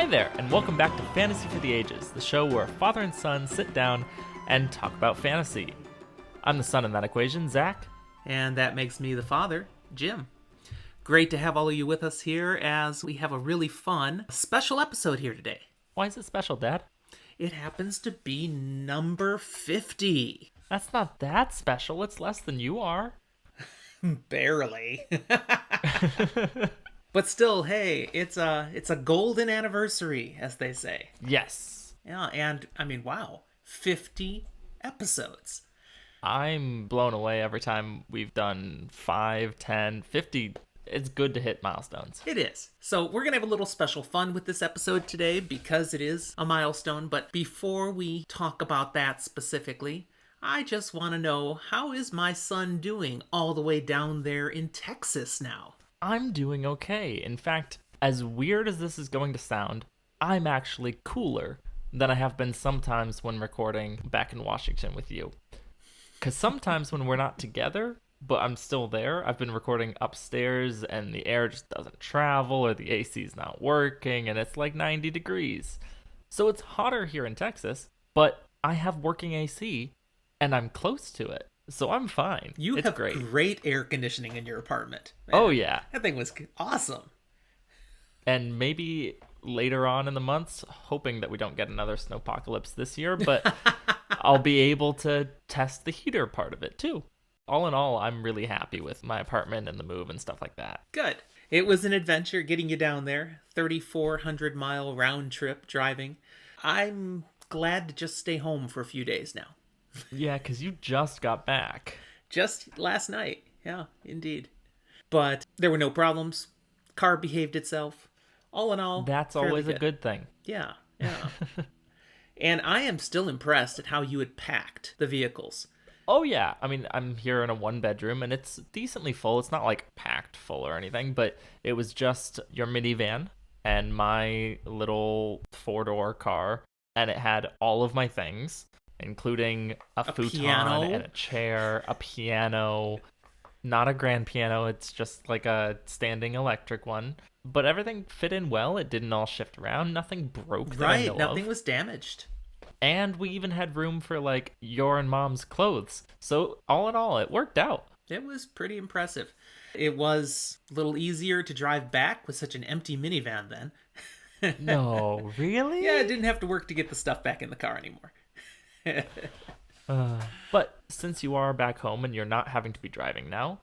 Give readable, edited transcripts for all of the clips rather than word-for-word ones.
Hi there, and welcome back to Fantasy for the Ages, the show where father and son sit down and talk about fantasy. I'm the son in that equation, Zach. And that makes me the father, Jim. Great to have all of you with us here as we have a really fun special episode here today. Why is it special, Dad? It happens to be number 50. That's not that special, it's less than you are. Barely. But still, hey, it's a golden anniversary, as they say. Yes. Yeah, and I mean, wow, 50 episodes. I'm blown away every time we've done 5, 10, 50. It's good to hit milestones. It is. So we're going to have a little special fun with this episode today because it is a milestone. But before we talk about that specifically, I just want to know, how is my son doing all the way down there in Texas now? I'm doing okay. In fact, as weird as this is going to sound, I'm actually cooler than I have been sometimes when recording back in Washington with you. Because sometimes when we're not together, but I'm still there, I've been recording upstairs and the air just doesn't travel or the AC's not working and it's like 90 degrees. So it's hotter here in Texas, but I have working AC and I'm close to it. So I'm fine. You have great air conditioning in your apartment. Man, oh, yeah. That thing was awesome. And maybe later on in the months, hoping that we don't get another snowpocalypse this year, but I'll be able to test the heater part of it too. All in all, I'm really happy with my apartment and the move and stuff like that. Good. It was an adventure getting you down there. 3,400-mile round trip driving. I'm glad to just stay home for a few days now. Yeah, because you just got back. Just last night. Yeah, indeed. But there were no problems. Car behaved itself. All in all, that's always a good thing. Yeah. And I am still impressed at how you had packed the vehicles. Oh, yeah. I mean, I'm here in a one-bedroom, and it's decently full. It's not, like, packed full or anything, but it was just your minivan and my little four-door car, and it had all of my things, including a futon piano. And a chair, a piano, not a grand piano. It's just like a standing electric one. But everything fit in well. It didn't all shift around. Nothing broke that I know Nothing of. was damaged. And we even had room for, like, your and Mom's clothes. So all in all, it worked out. It was pretty impressive. It was a little easier to drive back with such an empty minivan then. No, really? Yeah, it didn't have to work to get the stuff back in the car anymore. But since you are back home and you're not having to be driving now,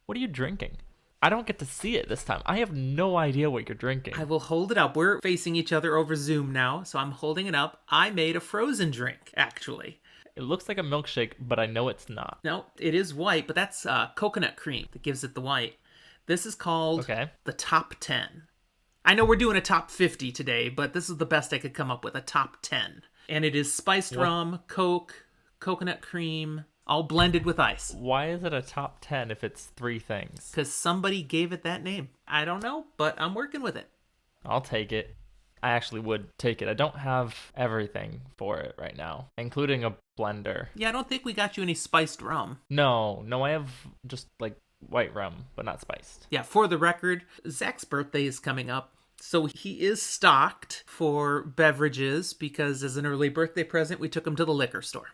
what are you drinking? I don't get to see it this time. I have no idea what you're drinking. I will hold it up. We're facing each other over Zoom now, so I'm holding it up. I made a frozen drink, actually. It looks like a milkshake, but I know it's not. No, it is white, but that's coconut cream that gives it the white. This is called the Top 10. I know we're doing a top 50 today, but this is the best I could come up with, a top 10. And it is spiced rum, Coke, coconut cream, all blended with ice. Why is it a top 10 if it's 3 things? Because somebody gave it that name. I don't know, but I'm working with it. I'll take it. I actually would take it. I don't have everything for it right now, including a blender. Yeah, I don't think we got you any spiced rum. No, I have just like white rum, but not spiced. Yeah, for the record, Zach's birthday is coming up. So he is stocked for beverages because as an early birthday present, we took him to the liquor store.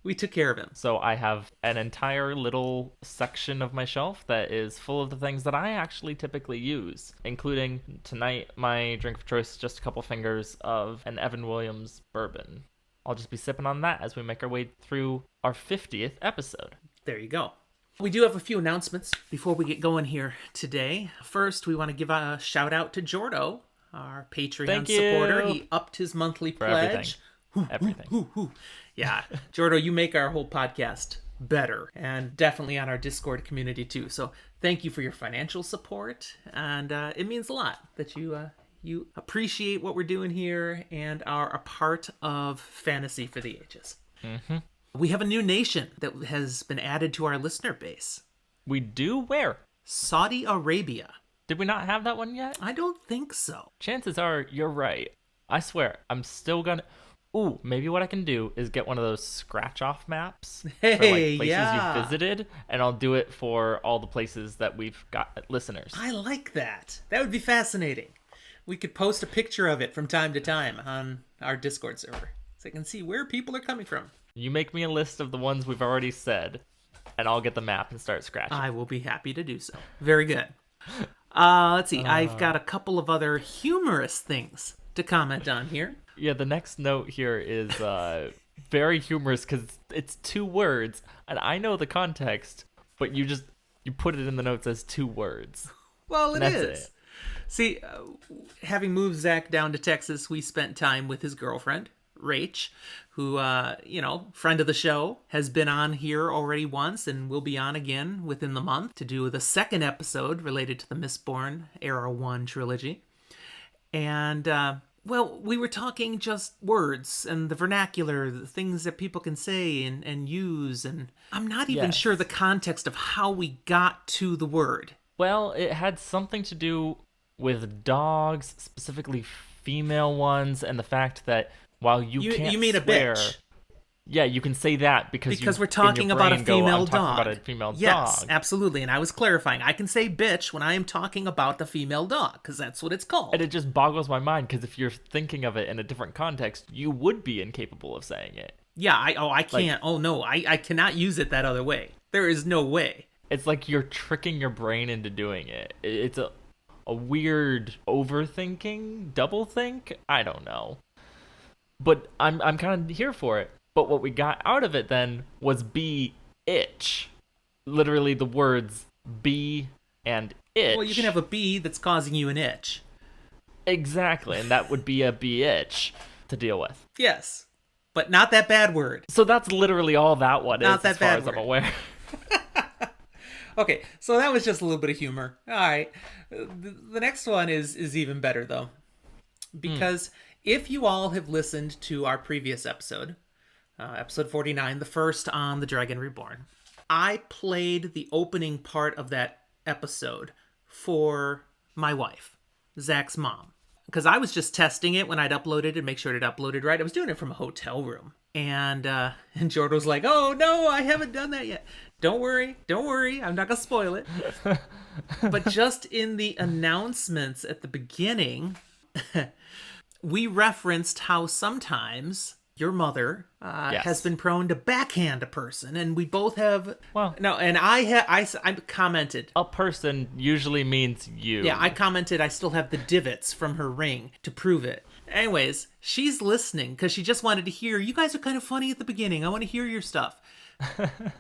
We took care of him. So I have an entire little section of my shelf that is full of the things that I actually typically use, including tonight, my drink of choice, just a couple fingers of an Evan Williams bourbon. I'll just be sipping on that as we make our way through our 50th episode. There you go. We do have a few announcements before we get going here today. First, we want to give a shout out to Jordo, our Patreon supporter. He upped his monthly pledge. Everything. Yeah, Jordo, you make our whole podcast better, and definitely on our Discord community too. So thank you for your financial support, and it means a lot that you appreciate what we're doing here and are a part of Fantasy for the Ages. Mm-hmm. We have a new nation that has been added to our listener base. We do? Where? Saudi Arabia. Did we not have that one yet? I don't think so. Chances are you're right. I swear, I'm still gonna... Ooh, maybe what I can do is get one of those scratch-off maps for like places you've visited, and I'll do it for all the places that we've got listeners. I like that. That would be fascinating. We could post a picture of it from time to time on our Discord server, so I can see where people are coming from. You make me a list of the ones we've already said, and I'll get the map and start scratching. I will be happy to do so. Very good. Let's see. I've got a couple of other humorous things to comment on here. Yeah, the next note here is very humorous because it's 2 words, and I know the context, but you put it in the notes as 2 words. Well, it is. See, having moved Zach down to Texas, we spent time with his girlfriend, Rach, who, friend of the show, has been on here already once and will be on again within the month to do the 2nd episode related to the Mistborn Era 1 trilogy. And, we were talking just words and the vernacular, the things that people can say and use, and I'm not even sure the context of how we got to the word. Well, it had something to do with dogs, specifically female ones, and the fact that while you can't you mean swear, a bitch. Yeah, you can say that because we're talking about a female dog. About a female dog. Yes, absolutely. And I was clarifying. I can say bitch when I am talking about the female dog because that's what it's called. And it just boggles my mind because if you're thinking of it in a different context, you would be incapable of saying it. Yeah, I can't. I cannot use it that other way. There is no way. It's like you're tricking your brain into doing it. It's a weird overthinking, doublethink. I don't know. But I'm kind of here for it. But what we got out of it then was be itch. Literally the words be and itch. Well, you can have a bee that's causing you an itch. Exactly, and that would be a be itch to deal with. Yes, but not that bad word. So that's literally all that one not is, that as far bad as word. I'm aware. Okay, so that was just a little bit of humor. All right. The next one is even better, though. Because if you all have listened to our previous episode, episode 49, the first on The Dragon Reborn, I played the opening part of that episode for my wife, Zach's mom. Because I was just testing it when I'd uploaded and make sure it uploaded right. I was doing it from a hotel room. And Jordan was like, oh, no, I haven't done that yet. Don't worry. I'm not going to spoil it. But just in the announcements at the beginning, we referenced how sometimes your mother has been prone to backhand a person, and we both have. Well, no, and I commented. A person usually means you. Yeah, I commented. I still have the divots from her ring to prove it. Anyways, she's listening because she just wanted to hear. You guys are kind of funny at the beginning. I want to hear your stuff.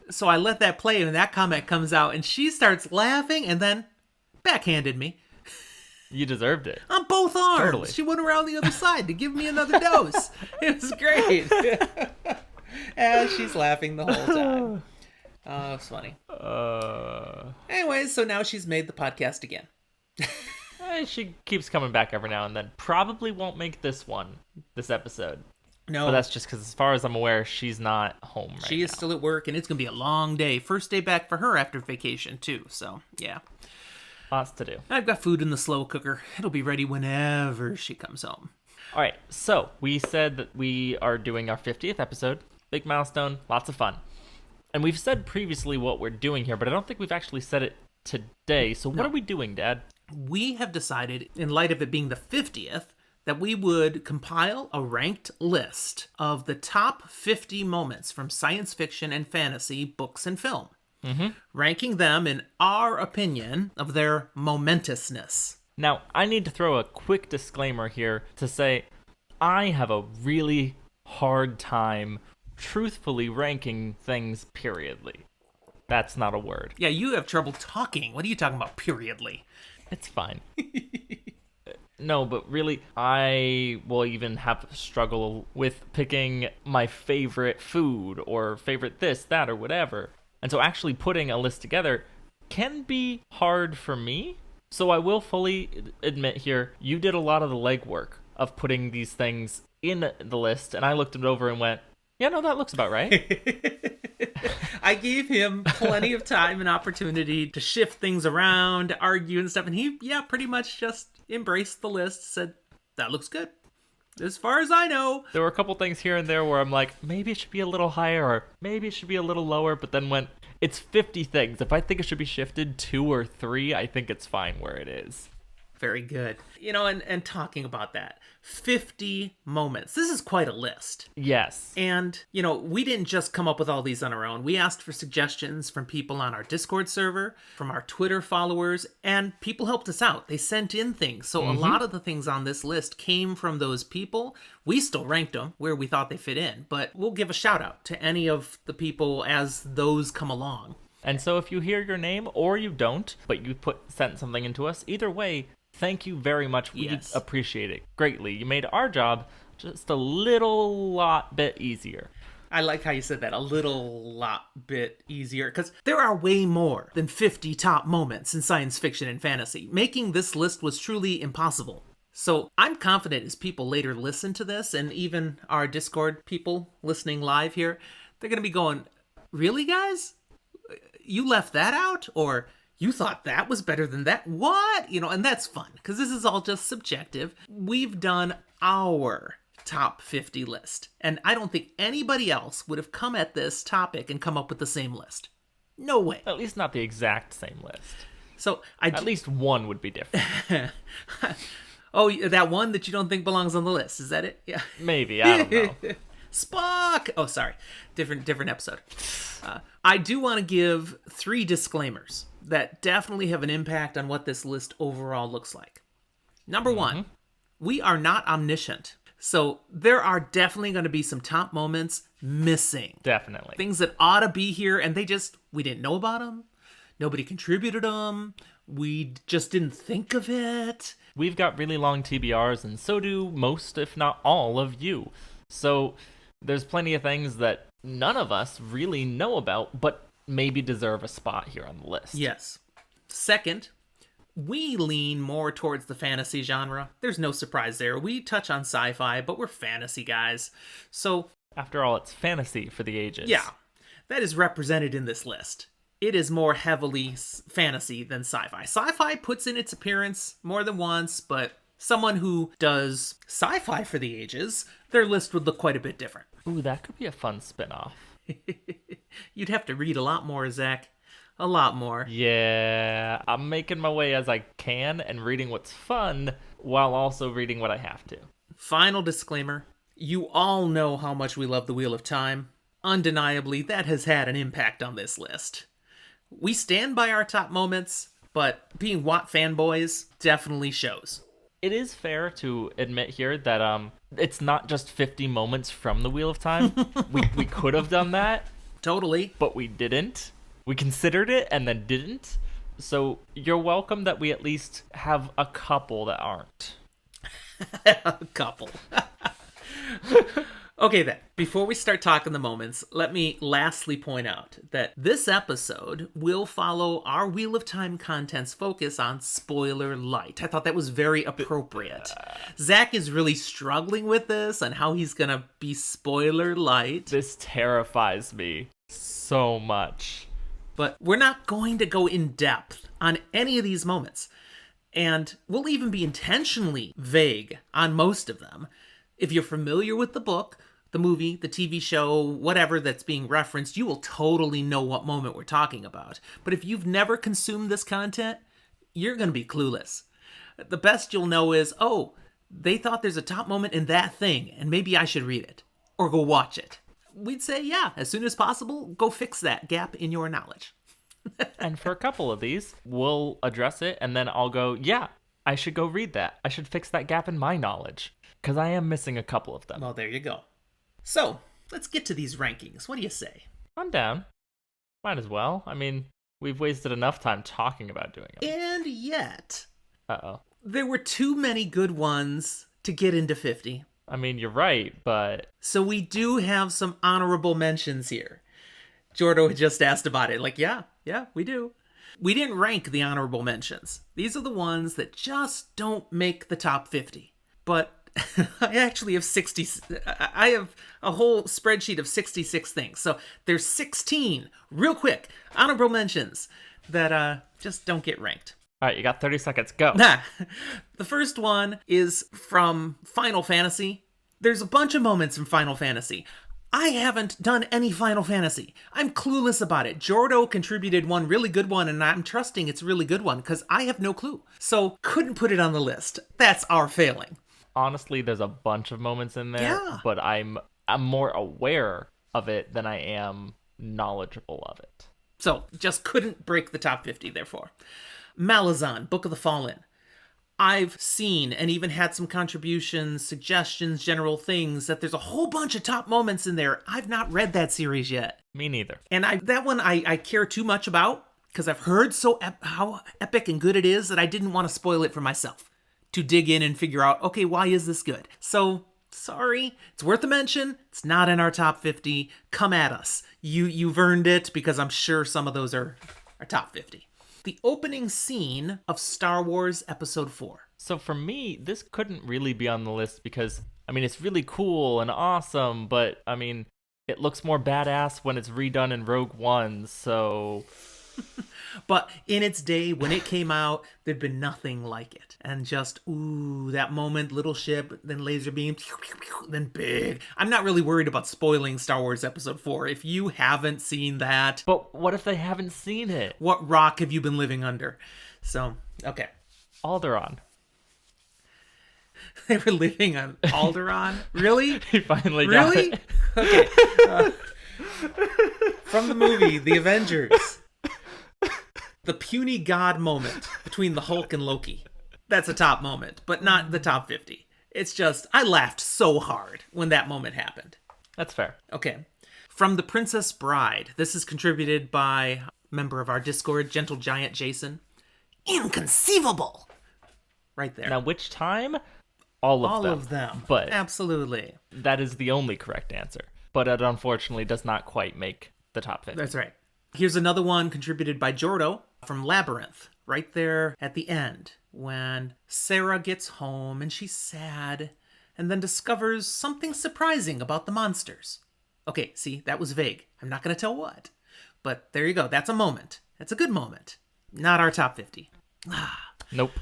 So I let that play, and that comment comes out, and she starts laughing, and then backhanded me. You deserved it. On both arms. Totally. She went around the other side to give me another dose. It was great. And she's laughing the whole time. Oh, it's funny. Anyways, so now she's made the podcast again. She keeps coming back every now and then. Probably won't make this episode. No. But that's just because, as far as I'm aware, she's not home right now. She is still at work, and it's going to be a long day. First day back for her after vacation, too. So, yeah. Lots to do. I've got food in the slow cooker. It'll be ready whenever she comes home. All right, so we said that we are doing our 50th episode. Big milestone, lots of fun. And we've said previously what we're doing here, but I don't think we've actually said it today. So what are we doing, Dad? We have decided, in light of it being the 50th, that we would compile a ranked list of the top 50 moments from science fiction and fantasy books and film. Ranking them in our opinion of their momentousness. Now, I need to throw a quick disclaimer here to say I have a really hard time truthfully ranking things periodly. That's not a word. Yeah, you have trouble talking. What are you talking about, periodly? It's fine. No, but really, I will even have a struggle with picking my favorite food or favorite this, that, or whatever. And so actually putting a list together can be hard for me. So I will fully admit here, you did a lot of the legwork of putting these things in the list, and I looked it over and went, yeah, no, that looks about right. I gave him plenty of time and opportunity to shift things around, argue and stuff, and he, pretty much just embraced the list, said, that looks good. As far as I know. There were a couple things here and there where I'm like, maybe it should be a little higher, or maybe it should be a little lower, but then went, it's 50 things. If I think it should be shifted 2 or 3, I think it's fine where it is. Very good. And talking about that, 50 moments. This is quite a list. Yes. And, we didn't just come up with all these on our own. We asked for suggestions from people on our Discord server, from our Twitter followers, and people helped us out. They sent in things. So a lot of the things on this list came from those people. We still ranked them where we thought they fit in, but we'll give a shout out to any of the people as those come along. And so if you hear your name or you don't, but you sent something into us, either way, thank you very much. We appreciate it greatly. You made our job just a lot bit easier. I like how you said that, a lot bit easier, because there are way more than 50 top moments in science fiction and fantasy. Making this list was truly impossible. So I'm confident as people later listen to this, and even our Discord people listening live here, they're going to be going, really, guys? You left that out? Or you thought that was better than that? What? And that's fun, because this is all just subjective. We've done our top 50 list, and I don't think anybody else would have come at this topic and come up with the same list. No way. At least not the exact same list. So at least one would be different. Oh, that one that you don't think belongs on the list, is that it? Yeah. Maybe, I don't know. Spock! Oh, sorry. Different episode. I do want to give 3 disclaimers that definitely have an impact on what this list overall looks like. Number 1, we are not omniscient. So there are definitely going to be some top moments missing. Definitely. Things that ought to be here, and we didn't know about them. Nobody contributed them. We just didn't think of it. We've got really long TBRs, and so do most, if not all, of you. So there's plenty of things that none of us really know about, but maybe deserve a spot here on the list. Yes. Second, we lean more towards the fantasy genre. There's no surprise there. We touch on sci-fi, but we're fantasy guys. So, after all, it's fantasy for the ages. Yeah, that is represented in this list. It is more heavily fantasy than sci-fi. Sci-fi puts in its appearance more than once, but someone who does sci-fi for the ages, their list would look quite a bit different. Ooh, that could be a fun spin-off. You'd have to read a lot more, Zach. A lot more. Yeah, I'm making my way as I can and reading what's fun while also reading what I have to. Final disclaimer. You all know how much we love the Wheel of Time. Undeniably, that has had an impact on this list. We stand by our top moments, but being Watt fanboys definitely shows. It is fair to admit here that it's not just 50 moments from the Wheel of Time. we could have done that. Totally. But we didn't. We considered it and then didn't. So you're welcome that we at least have a couple that aren't. A couple. Okay then, before we start talking the moments, let me lastly point out that this episode will follow our Wheel of Time content's focus on spoiler light. I thought that was very appropriate. Zach is really struggling with this and how he's gonna be spoiler light. This terrifies me so much. But we're not going to go in depth on any of these moments. And we'll even be intentionally vague on most of them. If you're familiar with the book, the movie, the TV show, whatever that's being referenced, you will totally know what moment we're talking about. But if you've never consumed this content, you're going to be clueless. The best you'll know is, oh, they thought there's a top moment in that thing, and maybe I should read it. Or go watch it. We'd say, yeah, as soon as possible, go fix that gap in your knowledge. And for a couple of these, we'll address it, and then I'll go, yeah, I should go read that. I should fix that gap in my knowledge. Because I am missing a couple of them. Well, there you go. So, let's get to these rankings. What do you say? I'm down. Might as well. I mean, we've wasted enough time talking about doing it. And yet... Uh-oh. There were too many good ones to get into 50. I mean, you're right, but... So we do have some honorable mentions here. Jordo had just asked about it. Like, yeah, we do. We didn't rank the honorable mentions. These are the ones that just don't make the top 50. But I actually have 60. I have a whole spreadsheet of 66 things. So there's 16, real quick, honorable mentions that just don't get ranked. All right, you got 30 seconds. Go. The first one is from Final Fantasy. There's a bunch of moments in Final Fantasy. I haven't done any Final Fantasy. I'm clueless about it. Jordo contributed one really good one, and I'm trusting it's a really good one because I have no clue. So couldn't put it on the list. That's our failing. Honestly, there's a bunch of moments in there, but I'm more aware of it than I am knowledgeable of it. So just couldn't break the top 50, therefore. Malazan, Book of the Fallen. I've seen and even had some contributions, suggestions, general things that there's a whole bunch of top moments in there. I've not read that series yet. Me neither. And that one I care too much about because I've heard how epic and good it is that I didn't want to spoil it for myself to dig in and figure out, okay, why is this good? So, sorry. It's worth a mention. It's not in our top 50. Come at us. You've earned it because I'm sure some of those are top 50. The opening scene of Star Wars Episode 4. So for me, this couldn't really be on the list because, I mean, it's really cool and awesome, but, I mean, it looks more badass when it's redone in Rogue One, so... But in its day, when it came out, there'd been nothing like it. And just, ooh, that moment, little ship, then laser beam, then big. I'm not really worried about spoiling Star Wars Episode 4. If you haven't seen that... But what if they haven't seen it? What rock have you been living under? So, okay. Alderaan. They were living on Alderaan? Really? He finally got it. Okay. From the movie, The Avengers. The puny god moment between the Hulk and Loki. That's a top moment, but not the top 50. It's just, I laughed so hard when that moment happened. That's fair. Okay. From The Princess Bride. This is contributed by a member of our Discord, Gentle Giant Jason. Inconceivable! Right there. Now, which time? All of them. But absolutely. That is the only correct answer. But it unfortunately does not quite make the top 50. That's right. Here's another one contributed by Jordo from Labyrinth, right there at the end, when Sarah gets home and she's sad and then discovers something surprising about the monsters. Okay, see, that was vague. I'm not going to tell what. But there you go. That's a moment. That's a good moment. Not our top 50. Nope.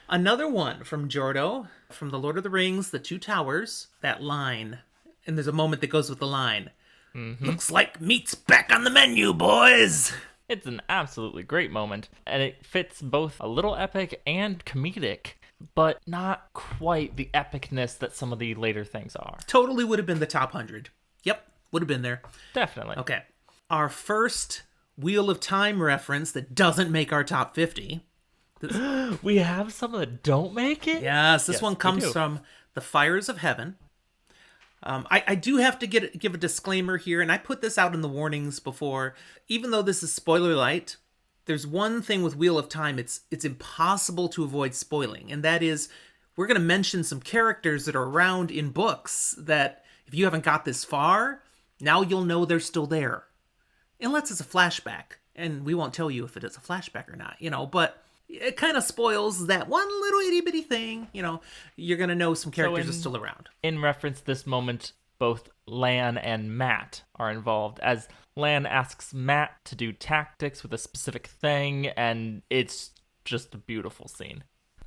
Another one from Jordo, from The Lord of the Rings, The Two Towers, that line. And there's a moment that goes with the line. Mm-hmm. Looks like meat's back on the menu, boys! It's an absolutely great moment, and it fits both a little epic and comedic, but not quite the epicness that some of the later things are. Totally would have been the top 100. Yep, would have been there. Definitely. Okay. Our first Wheel of Time reference that doesn't make our top 50. We have some that don't make it? Yes, this one comes from The Fires of Heaven. I do have to give a disclaimer here, and I put this out in the warnings before. Even though this is spoiler light, there's one thing with Wheel of Time it's impossible to avoid spoiling, and that is we're going to mention some characters that are around in books that if you haven't got this far, now you'll know they're still there. Unless it's a flashback, and we won't tell you if it is a flashback or not, but it kind of spoils that one little itty-bitty thing. You're going to know some characters are still around. In reference to this moment, both Lan and Matt are involved, as Lan asks Matt to do tactics with a specific thing, and it's just a beautiful scene.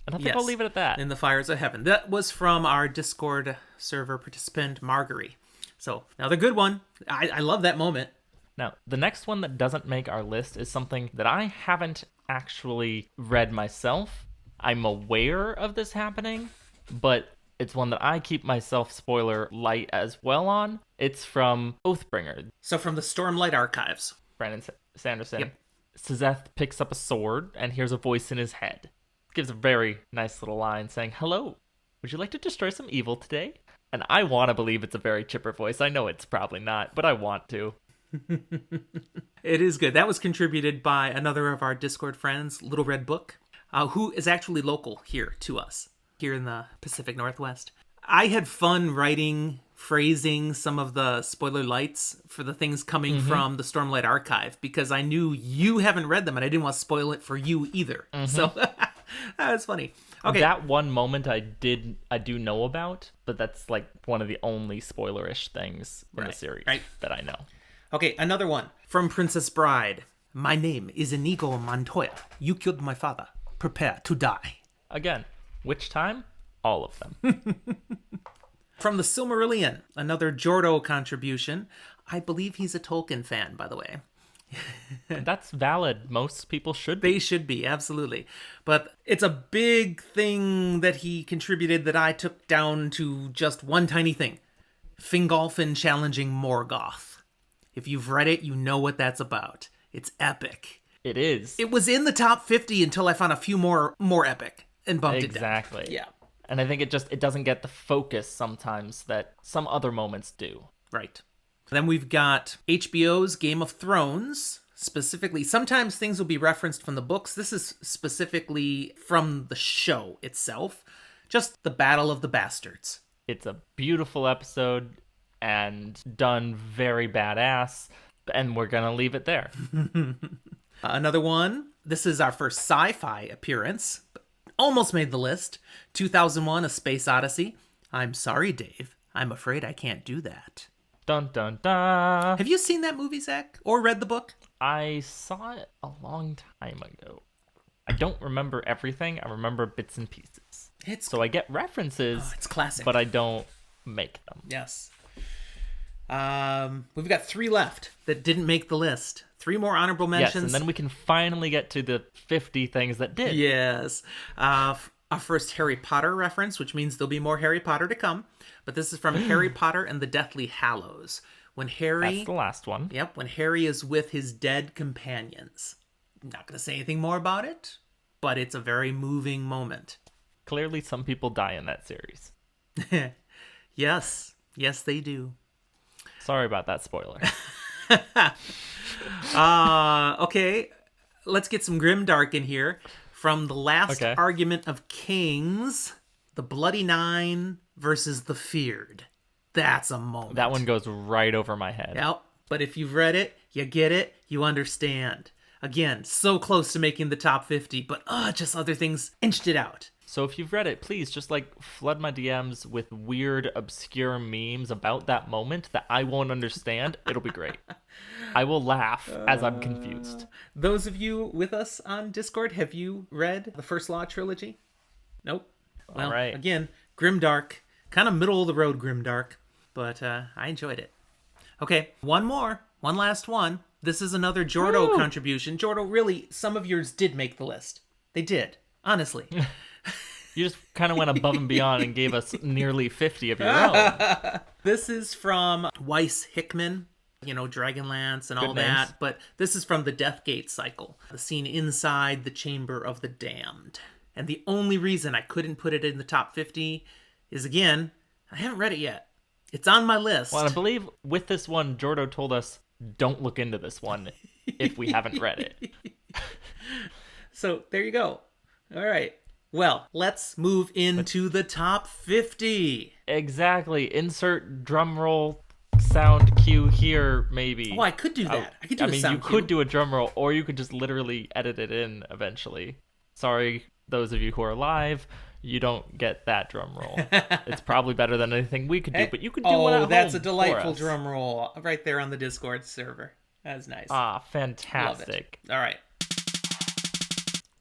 And I think I'll leave it at that. In the Fires of Heaven. That was from our Discord server participant, Marguerite. So, another good one. I love that moment. Now, the next one that doesn't make our list is something that I haven't actually read myself. I'm aware of this happening, but it's one that I keep myself spoiler light as well on. It's from Oathbringer. So from the Stormlight Archives. Brandon Sanderson. Yep. Seth picks up a sword and hears a voice in his head. Gives a very nice little line saying, "Hello, would you like to destroy some evil today?" And I want to believe it's a very chipper voice. I know it's probably not, but I want to. It is good. That was contributed by another of our Discord friends, Little Red Book, who is actually local here to us, here in the Pacific Northwest. I had fun writing, phrasing some of the spoiler lights for the things coming from the Stormlight Archive, because I knew you haven't read them and I didn't want to spoil it for you either. So that was funny. Okay. That one moment I do know about, but that's like one of the only spoilerish things in the series that I know. Okay, another one from Princess Bride. My name is Inigo Montoya. You killed my father. Prepare to die. Again, which time? All of them. From the Silmarillion, another Jordo contribution. I believe he's a Tolkien fan, by the way. That's valid. Most people should be. They should be, absolutely. But it's a big thing that he contributed that I took down to just one tiny thing. Fingolfin challenging Morgoth. If you've read it, you know what that's about. It's epic. It is. It was in the top 50 until I found a few more epic and bumped it down. Exactly. Yeah. And I think it doesn't get the focus sometimes that some other moments do. Right. Then we've got HBO's Game of Thrones. Specifically, sometimes things will be referenced from the books. This is specifically from the show itself. Just the Battle of the Bastards. It's a beautiful episode and done very badass. And we're going to leave it there. Another one. This is our first sci-fi appearance. Almost made the list. 2001, A Space Odyssey. I'm sorry, Dave. I'm afraid I can't do that. Dun, dun, dun. Have you seen that movie, Zach? Or read the book? I saw it a long time ago. I don't remember everything. I remember bits and pieces. So I get references. It's classic. But I don't make them. Yes. We've got 3 left that didn't make the list. 3 more honorable mentions. Yes, and then we can finally get to the 50 things that did. Yes. Our first Harry Potter reference, which means there'll be more Harry Potter to come. But this is from Harry Potter and the Deathly Hallows. When Harry... That's the last one. Yep, when Harry is with his dead companions. I'm not going to say anything more about it, but it's a very moving moment. Clearly, some people die in that series. Yes. Yes, they do. Sorry about that spoiler. Okay, let's get some grimdark in here. From the last argument of kings, the Bloody Nine versus the Feared. That's a moment. That one goes right over my head. Yep, but if you've read it, you get it, you understand. Again, so close to making the top 50, but just other things inched it out. So if you've read it, please just flood my DMs with weird, obscure memes about that moment that I won't understand. It'll be great. I will laugh as I'm confused. Those of you with us on Discord, have you read the First Law trilogy? Nope. Well, all right. Again, grimdark, kind of middle of the road grimdark, but I enjoyed it. Okay, one last one. This is another Jordo contribution. Jordo, really, some of yours did make the list. They did, honestly. You just kind of went above and beyond and gave us nearly 50 of your own. This is from Weiss Hickman, Dragonlance and all that. But this is from the Deathgate cycle, the scene inside the Chamber of the Damned. And the only reason I couldn't put it in the top 50 is, again, I haven't read it yet. It's on my list. Well, I believe with this one, Jordo told us, don't look into this one if we haven't read it. So there you go. All right. Well, let's move into the top 50. Exactly. Insert drum roll sound cue here, maybe. Oh, I could do that. I could do a sound you cue. could do a drum roll, or you could just literally edit it in eventually. Sorry, those of you who are live, you don't get that drum roll. It's probably better than anything we could do, but you could do one at home. Oh, that's a delightful drum roll right there on the Discord server. That's nice. Fantastic. All right.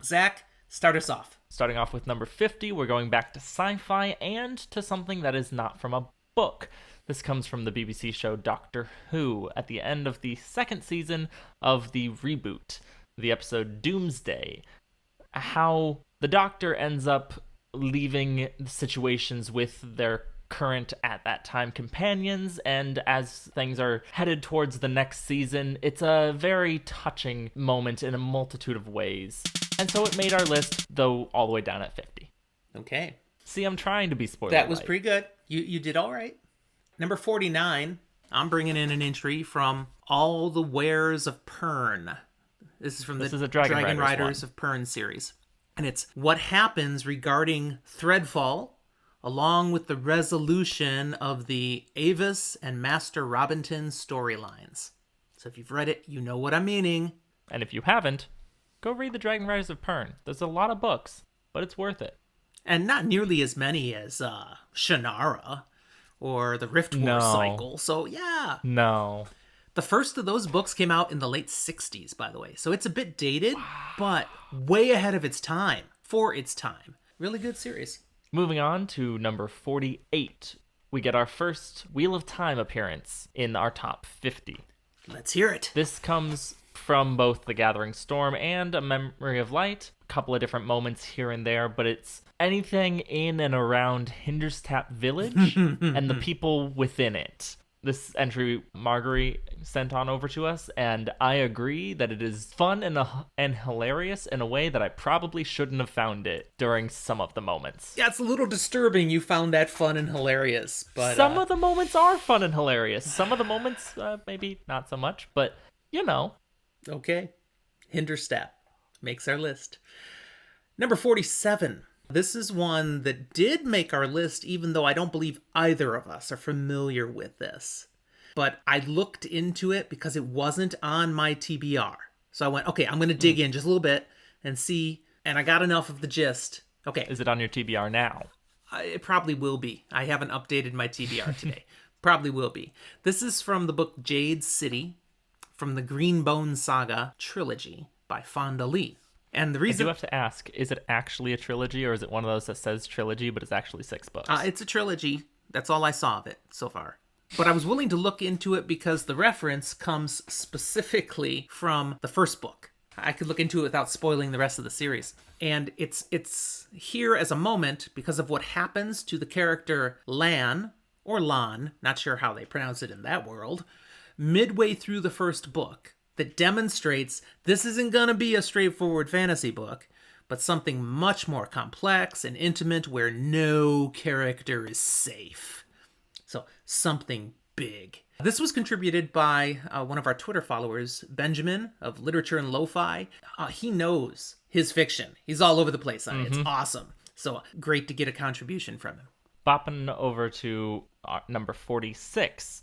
Zach, start us off. Starting off with number 50, we're going back to sci-fi and to something that is not from a book. This comes from the BBC show Doctor Who at the end of the 2nd season of the reboot, the episode Doomsday. How the Doctor ends up leaving situations with their current, at that time, companions, and as things are headed towards the next season, it's a very touching moment in a multitude of ways. And so it made our list, though, all the way down at 50. Okay. See, I'm trying to be spoiler. That was pretty good. You did all right. Number 49, I'm bringing in an entry from All the Wares of Pern. This is from the Dragon Riders of Pern series. And it's what happens regarding Threadfall, along with the resolution of the Avis and Master Robinton storylines. So if you've read it, you know what I'm meaning. And if you haven't, go read the Dragon Riders of Pern. There's a lot of books, but it's worth it. And not nearly as many as Shannara or the Rift War cycle. So, yeah. No. The first of those books came out in the late 60s, by the way. So it's a bit dated, but way ahead of its time. For its time. Really good series. Moving on to number 48. we get our first Wheel of Time appearance in our top 50. Let's hear it. This comes from both The Gathering Storm and A Memory of Light. A couple of different moments here and there, but it's anything in and around Hinderstap Village and the people within it. This entry Marguerite sent on over to us, and I agree that it is fun and hilarious in a way that I probably shouldn't have found it during some of the moments. Yeah, it's a little disturbing you found that fun and hilarious, but some of the moments are fun and hilarious. Some of the moments, maybe not so much, but you know. Okay. Hinderstap makes our list. Number 47. This is one that did make our list, even though I don't believe either of us are familiar with this. But I looked into it because it wasn't on my TBR. So I went, okay, I'm going to dig in just a little bit and see. And I got enough of the gist. Okay. Is it on your TBR now? It probably will be. I haven't updated my TBR today. Probably will be. This is from the book Jade City, from the Greenbone Saga trilogy by Fonda Lee. And the reason I do have to ask, is it actually a trilogy, or is it one of those that says trilogy, but it's actually 6 books? It's a trilogy. That's all I saw of it so far. But I was willing to look into it because the reference comes specifically from the first book. I could look into it without spoiling the rest of the series. And it's here as a moment because of what happens to the character Lan, or Lan, not sure how they pronounce it in that world, midway through the first book. That demonstrates this isn't going to be a straightforward fantasy book, but something much more complex and intimate where no character is safe. So something big. This was contributed by one of our Twitter followers, Benjamin of Literature and Lo-Fi. He knows his fiction. He's all over the place on it. It's awesome. So great to get a contribution from him. Bopping over to number 46.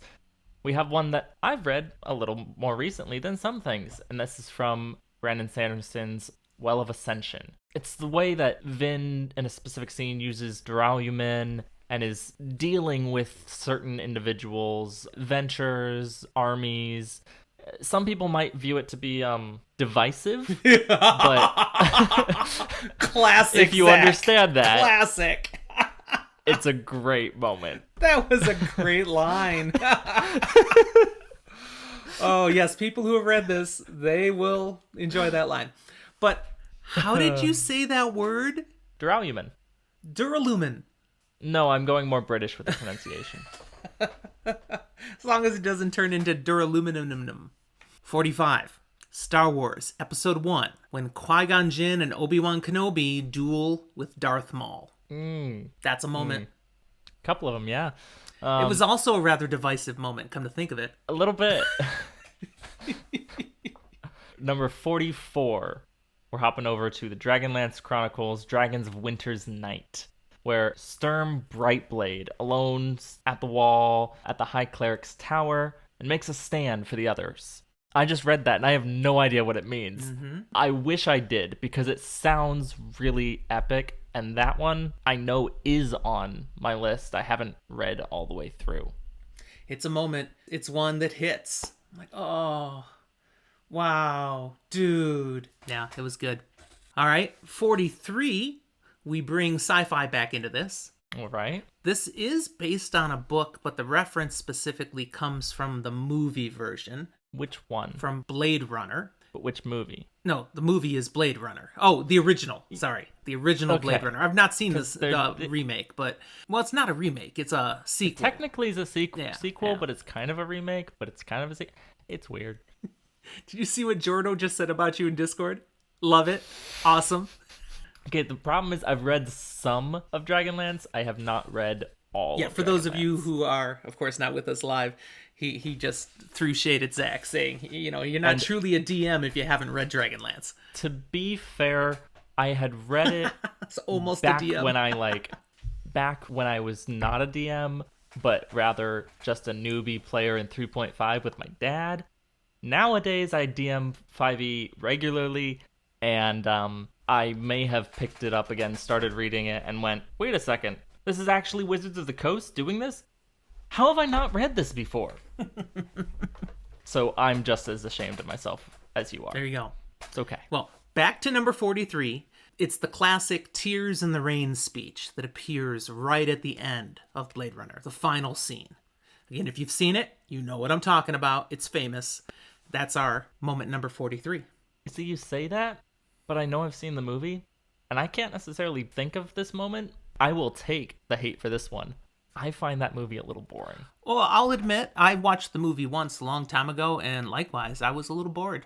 We have one that I've read a little more recently than some things, and this is from Brandon Sanderson's Well of Ascension. It's the way that Vin, in a specific scene, uses Duralumin and is dealing with certain individuals, ventures, armies. Some people might view it to be divisive, but classic. If you Zach. understand that, classic. It's a great moment. That was a great line. Oh, yes, people who have read this, they will enjoy that line. But how did you say that word? Duralumin. Duralumin. No, I'm going more British with the pronunciation. As long as it doesn't turn into Duraluminum. 45. Star Wars, Episode 1. When Qui-Gon Jinn and Obi-Wan Kenobi duel with Darth Maul. That's a moment. Couple of them, yeah. It was also a rather divisive moment, come to think of it. A little bit. Number 44. We're hopping over to the Dragonlance Chronicles, Dragons of Winter's Night, where Sturm Brightblade, alone at the wall at the High Cleric's tower, and makes a stand for the others. I just read that, and I have no idea what it means. I wish I did, because it sounds really epic. And that one, I know, is on my list. I haven't read all the way through. It's a moment. It's one that hits. I'm like, oh, wow, dude. Yeah, it was good. All right, 43. We bring sci-fi back into this. All right. This is based on a book, but the reference specifically comes from the movie version. Which one? From Blade Runner. But which movie? No, the movie is Blade Runner. Oh, the original. Sorry. The original Blade Runner. I've not seen this remake, but... Well, it's not a remake. It's a sequel. Technically, it's a sequel, but it's kind of a remake, but it's kind of a sequel. It's weird. Did you see what Jordo just said about you in Discord? Love it. Awesome. Okay, the problem is I've read some of Dragonlance. I have not read all. Yeah, for those of you who are, of course, not with us live, he just threw shade at Zach, saying, you know, you're not truly a DM if you haven't read Dragonlance. To be fair, I had read it it's almost back a DM. back when I was not a DM, but rather just a newbie player in 3.5 with my dad. Nowadays, I DM 5e regularly, and I may have picked it up again, started reading it, and went, wait a second, this is actually Wizards of the Coast doing this? How have I not read this before? So I'm just as ashamed of myself as you are. There you go. It's okay. Well, back to number 43. It's the classic Tears in the Rain speech that appears right at the end of Blade Runner, the final scene. Again, if you've seen it, you know what I'm talking about. It's famous. That's our moment number 43. See, you say that, but I know I've seen the movie, and I can't necessarily think of this moment. I will take the hate for this one. I find that movie a little boring. Well, I'll admit, I watched the movie once a long time ago, and likewise, I was a little bored.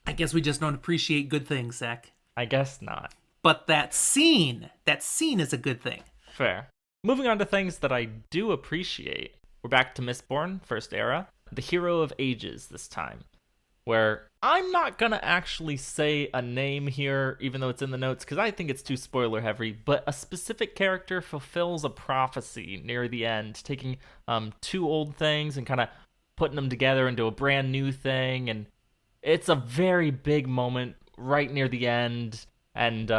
I guess we just don't appreciate good things, Zach. I guess not. But that scene is a good thing. Fair. Moving on to things that I do appreciate. We're back to Mistborn, First Era. The Hero of Ages this time, where I'm not going to actually say a name here, even though it's in the notes, because I think it's too spoiler heavy, but a specific character fulfills a prophecy near the end, taking two old things and kind of putting them together into a brand new thing, and it's a very big moment right near the end, and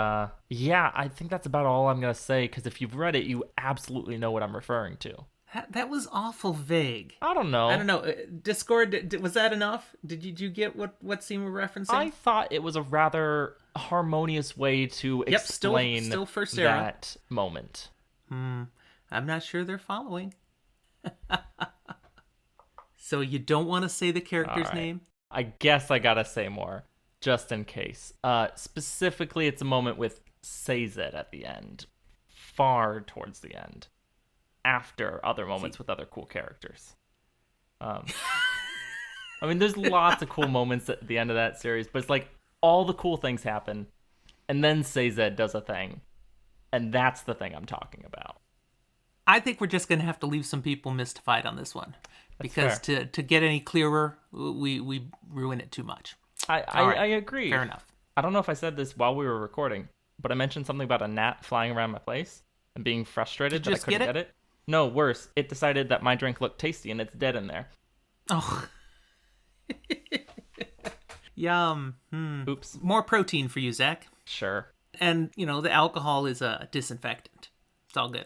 yeah, I think that's about all I'm going to say, because if you've read it, you absolutely know what I'm referring to. That was awful vague. I don't know. Discord, was that enough? Did you get what scene we're referencing? I thought it was a rather harmonious way to explain still First Era. That moment. I'm not sure they're following. So you don't want to say the character's name? I guess I gotta say more, just in case. Specifically, it's a moment with Sazed at the end. Far towards the end. After other moments with other cool characters. I mean, there's lots of cool moments at the end of that series, but it's like all the cool things happen, and then Sazed does a thing, and that's the thing I'm talking about. I think we're just going to have to leave some people mystified on this one, because to get any clearer, we ruin it too much. I agree. Fair enough. I don't know if I said this while we were recording, but I mentioned something about a gnat flying around my place and being frustrated that I couldn't get it. No, worse. It decided that my drink looked tasty and it's dead in there. Oh. Yum. Oops. More protein for you, Zach. Sure. And, the alcohol is a disinfectant. It's all good.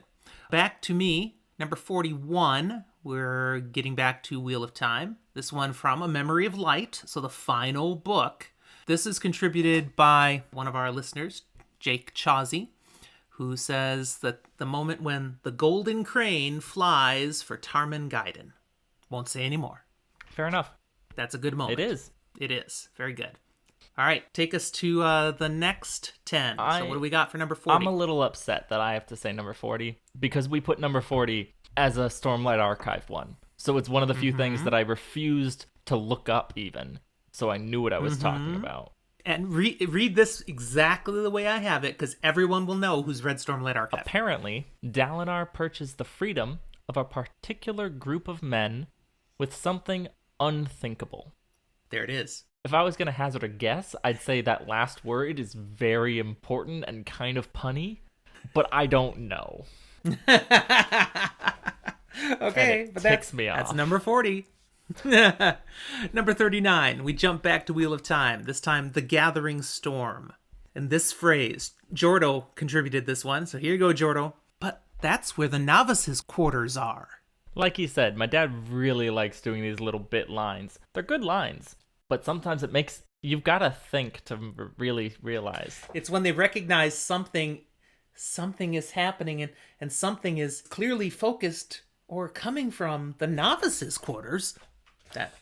Back to me, number 41. We're getting back to Wheel of Time. This one from A Memory of Light, so the final book. This is contributed by one of our listeners, Jake Chawsey, who says that the moment when the golden crane flies for Tarman Gaiden. Won't say any more. Fair enough. That's a good moment. It is. It is. Very good. All right, take us to the next 10. So what do we got for number 40? I'm a little upset that I have to say number 40, because we put number 40 as a Stormlight Archive one. So it's one of the few things that I refused to look up even, so I knew what I was talking about. And read this exactly the way I have it, because everyone will know who's read Stormlight Archive. Apparently, Dalinar purchased the freedom of a particular group of men with something unthinkable. There it is. If I was going to hazard a guess, I'd say that last word is very important and kind of punny, but I don't know. Okay, but ticks me off. That's number 40. Number 39, we jump back to Wheel of Time, this time The Gathering Storm. And this phrase, Jordo contributed this one, so here you go, Jordo. But that's where the novices' quarters are. Like he said, my dad really likes doing these little bit lines. They're good lines, but sometimes you've got to think to really realize. It's when they recognize something is happening and something is clearly focused or coming from the novices' quarters.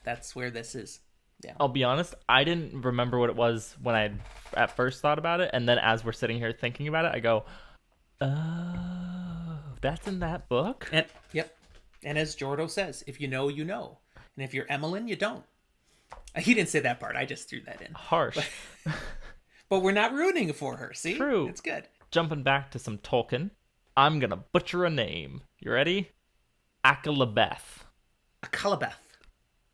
That's where this is. Yeah. I'll be honest, I didn't remember what it was when I at first thought about it, and then as we're sitting here thinking about it, I go, oh, that's in that book? Yep. And as Jordo says, if you know, you know. And if you're Emeline, you don't. He didn't say that part. I just threw that in. Harsh. But we're not ruining it for her, see? True. It's good. Jumping back to some Tolkien, I'm going to butcher a name. You ready? Akalabeth. Akalabeth.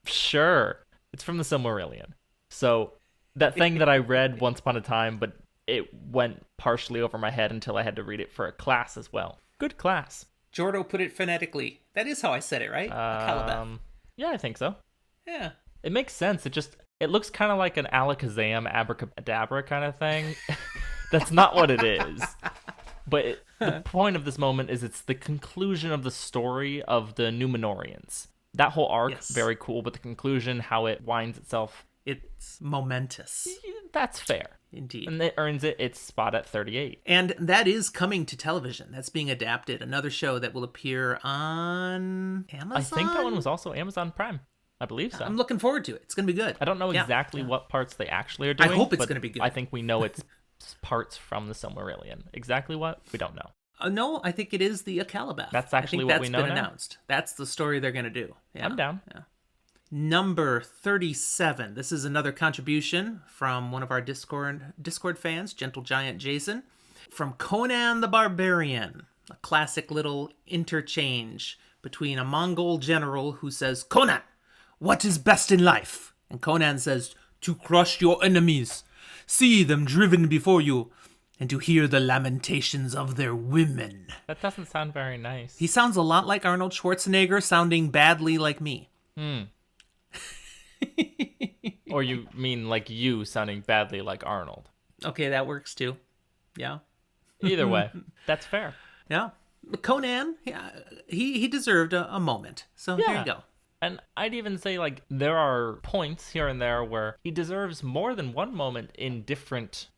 Sure. It's from the Silmarillion. So that thing that I read once upon a time, but it went partially over my head until I had to read it for a class as well. Good class. Jordo put it phonetically. That is how I said it, right? Akalabeth. Yeah, I think so. Yeah. It makes sense. It looks kind of like an Alakazam abracadabra kind of thing. That's not what it is. But the point of this moment is it's the conclusion of the story of the Númenóreans. That whole arc, very cool, but the conclusion, how it winds itself. It's momentous. That's fair. Indeed. And it earns it its spot at 38. And that is coming to television. That's being adapted. Another show that will appear on Amazon? I think that one was also Amazon Prime. I believe so. I'm looking forward to it. It's going to be good. I don't know exactly what parts they actually are doing. I hope it's going to be good. I think we know it's parts from the Silmarillion. Exactly what? We don't know. No, I think it is the Calabath. That's actually what we know now. That's been announced. That's the story they're going to do. Yeah. I'm down. Yeah. Number 37. This is another contribution from one of our Discord fans, Gentle Giant Jason, from Conan the Barbarian. A classic little interchange between a Mongol general who says, "Conan, what is best in life?" And Conan says, "To crush your enemies, see them driven before you, and to hear the lamentations of their women." That doesn't sound very nice. He sounds a lot like Arnold Schwarzenegger, sounding badly like me. Or you mean like you sounding badly like Arnold. Okay, that works too. Yeah. Either way, that's fair. Yeah. Conan, he deserved a moment. So there you go. And I'd even say, like, there are points here and there where he deserves more than one moment in different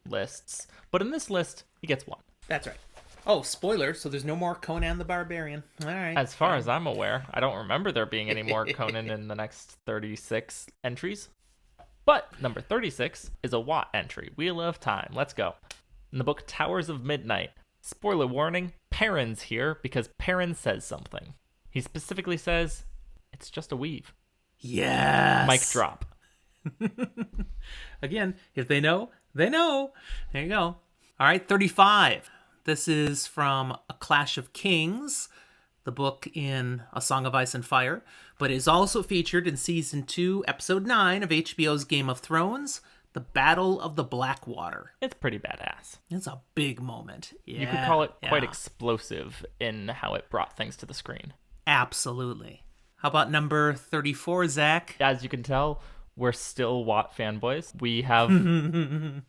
lists. But in this list, he gets one. That's right. Oh, spoiler, so there's no more Conan the Barbarian. All right. As far as I'm aware, I don't remember there being any more Conan in the next 36 entries. But number 36 is a Watt entry, Wheel of Time. Let's go. In the book Towers of Midnight, spoiler warning, Perrin's here because Perrin says something. He specifically says, "It's just a weave." Yes. Mic drop. Again, if they know, they know. There you go. All right, 35. This is from A Clash of Kings, the book in A Song of Ice and Fire, but is also featured in Season 2, Episode 9 of HBO's Game of Thrones, The Battle of the Blackwater. It's pretty badass. It's a big moment. Yeah, you could call it quite explosive in how it brought things to the screen. Absolutely. How about number 34, Zach? As you can tell, we're still Watt fanboys. We have,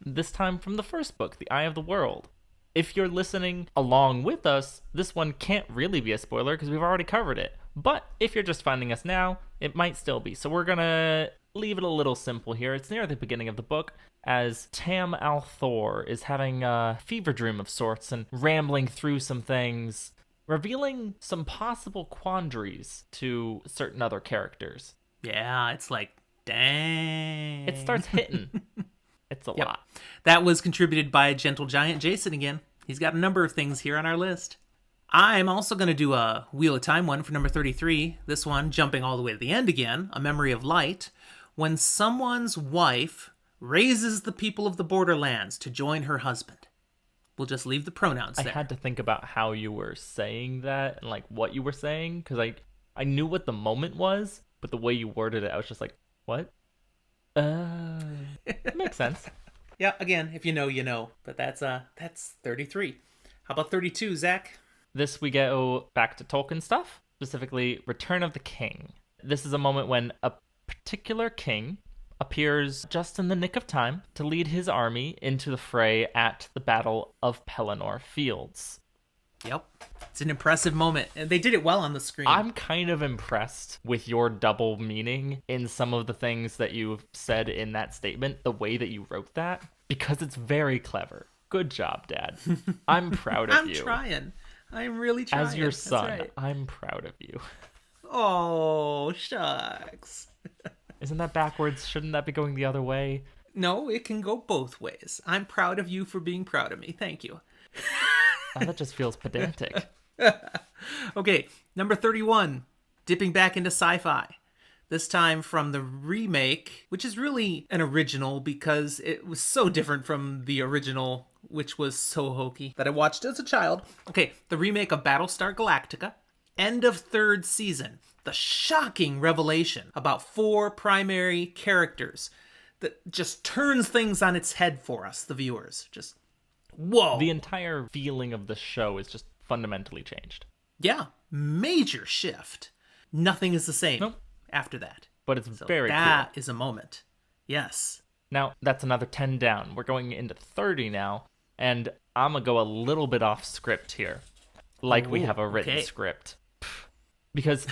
this time from the first book, The Eye of the World. If you're listening along with us, this one can't really be a spoiler because we've already covered it. But if you're just finding us now, it might still be. So we're going to leave it a little simple here. It's near the beginning of the book as Tam Althor is having a fever dream of sorts and rambling through some things, revealing some possible quandaries to certain other characters. Yeah, it's like, dang. It starts hitting. It's a lot. That was contributed by Gentle Giant Jason again. He's got a number of things here on our list. I'm also going to do a Wheel of Time one for number 33. This one, jumping all the way to the end again, A Memory of Light. When someone's wife raises the people of the borderlands to join her husband. We'll just leave the pronouns there. I had to think about how you were saying that and like what you were saying, because I knew what the moment was, but the way you worded it, I was just like, what? It makes sense. Yeah, again, if you know, you know. But that's 33. How about 32, Zach? This we go back to Tolkien stuff, specifically Return of the King. This is a moment when a particular king appears just in the nick of time to lead his army into the fray at the Battle of Pelennor Fields. Yep. It's an impressive moment. And they did it well on the screen. I'm kind of impressed with your double meaning in some of the things that you've said in that statement, the way that you wrote that, because it's very clever. Good job, Dad. I'm proud of you. I'm trying. I'm really trying. As your son, right. I'm proud of you. Oh, shucks. Isn't that backwards? Shouldn't that be going the other way? No, it can go both ways. I'm proud of you for being proud of me. Thank you. Oh, that just feels pedantic. Okay, number 31, dipping back into sci-fi. This time from the remake, which is really an original because it was so different from the original, which was so hokey, that I watched as a child. Okay, the remake of Battlestar Galactica, end of third season. The shocking revelation about 4 primary characters that just turns things on its head for us, the viewers. Just, whoa. The entire feeling of the show is just fundamentally changed. Yeah, major shift. Nothing is the same after that. But it's very cool. That is a moment. Yes. Now, that's another 10 down. We're going into 30 now, and I'm going to go a little bit off script here. Like we have a written script. Because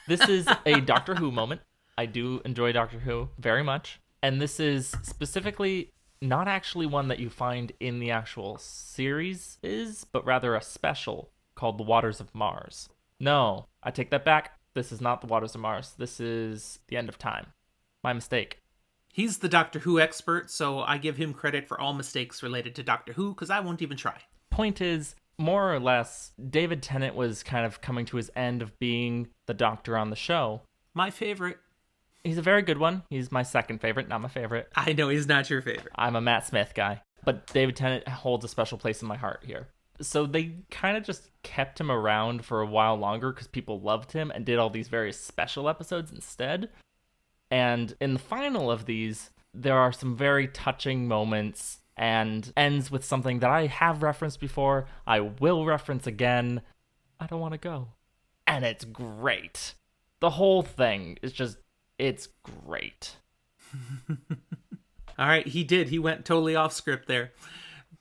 this is a Doctor Who moment. I do enjoy Doctor Who very much. And this is specifically not actually one that you find in the actual series but rather a special called The Waters of Mars. No, I take that back. This is not The Waters of Mars. This is The End of Time. My mistake. He's the Doctor Who expert, so I give him credit for all mistakes related to Doctor Who, because I won't even try. Point is, more or less, David Tennant was kind of coming to his end of being the Doctor on the show. My favorite. He's a very good one. He's my second favorite, not my favorite. I know he's not your favorite. I'm a Matt Smith guy. But David Tennant holds a special place in my heart here. So they kind of just kept him around for a while longer because people loved him and did all these various special episodes instead. And in the final of these, there are some very touching moments and ends with something that I have referenced before, I will reference again. I don't want to go. And it's great. The whole thing is just, it's great. All right, he did. He went totally off script there.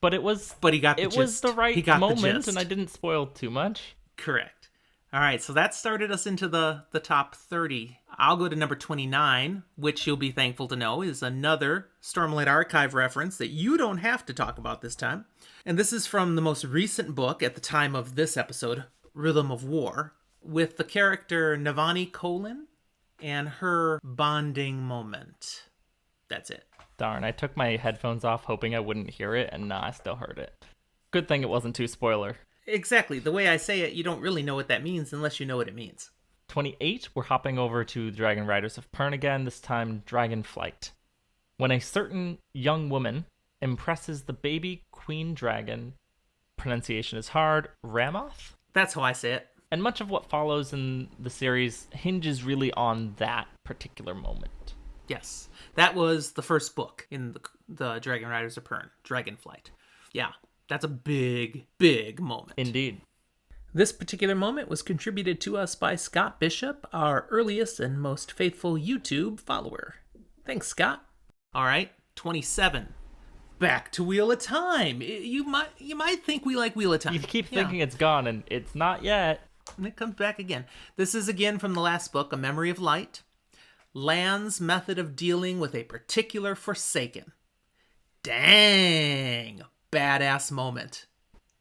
But he got the it gist. Was the right moment, and I didn't spoil too much. Correct. All right, so that started us into the top 30. I'll go to number 29, which you'll be thankful to know is another Stormlight Archive reference that you don't have to talk about this time. And this is from the most recent book at the time of this episode, Rhythm of War, with the character Navani Colin and her bonding moment. That's it. Darn, I took my headphones off hoping I wouldn't hear it, and I still heard it. Good thing it wasn't too spoiler. Exactly. The way I say it, you don't really know what that means unless you know what it means. 28, we're hopping over to the Dragon Riders of Pern again, this time Dragonflight. When a certain young woman impresses the baby queen dragon, pronunciation is hard, Ramoth? That's how I say it. And much of what follows in the series hinges really on that particular moment. Yes. That was the first book in the Dragon Riders of Pern, Dragonflight. Yeah, that's a big, big moment. Indeed. This particular moment was contributed to us by Scott Bishop, our earliest and most faithful YouTube follower. Thanks, Scott. All right, 27. Back to Wheel of Time. You might think we like Wheel of Time. You keep thinking it's gone, and it's not yet. And it comes back again. This is again from the last book, A Memory of Light. Lan's method of dealing with a particular Forsaken. Dang! Badass moment.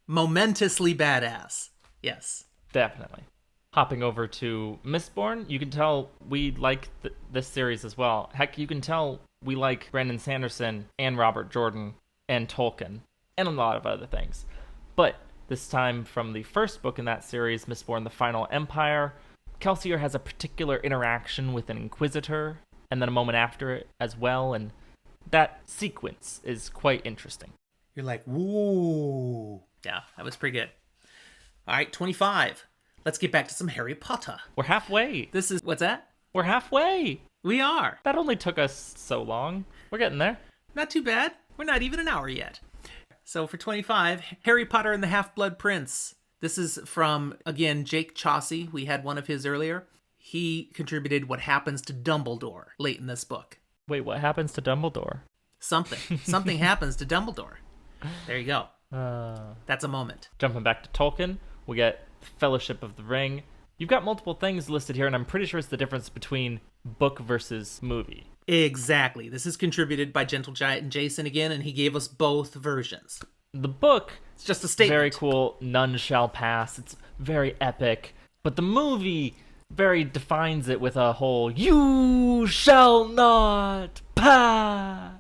Momentously badass. Yes. Definitely. Hopping over to Mistborn, you can tell we like this series as well. Heck, you can tell we like Brandon Sanderson and Robert Jordan and Tolkien and a lot of other things. But this time from the first book in that series, Mistborn: The Final Empire, Kelsier has a particular interaction with an Inquisitor, and then a moment after it as well, and that sequence is quite interesting. You're like, woo. Yeah, that was pretty good. All right, 25. Let's get back to some Harry Potter. We're halfway. What's that? We're halfway. We are. That only took us so long. We're getting there. Not too bad. We're not even an hour yet. So for 25, Harry Potter and the Half-Blood Prince. This is from, again, Jake Chaucy. We had one of his earlier. He contributed what happens to Dumbledore late in this book. Wait, what happens to Dumbledore? Something happens to Dumbledore. There you go. That's a moment. Jumping back to Tolkien, we get Fellowship of the Ring. You've got multiple things listed here, and I'm pretty sure it's the difference between book versus movie. Exactly. This is contributed by Gentle Giant and Jason again, and he gave us both versions. The book, it's just a statement. Very cool. None shall pass. It's very epic. But the movie very defines it with a whole "you shall not pass."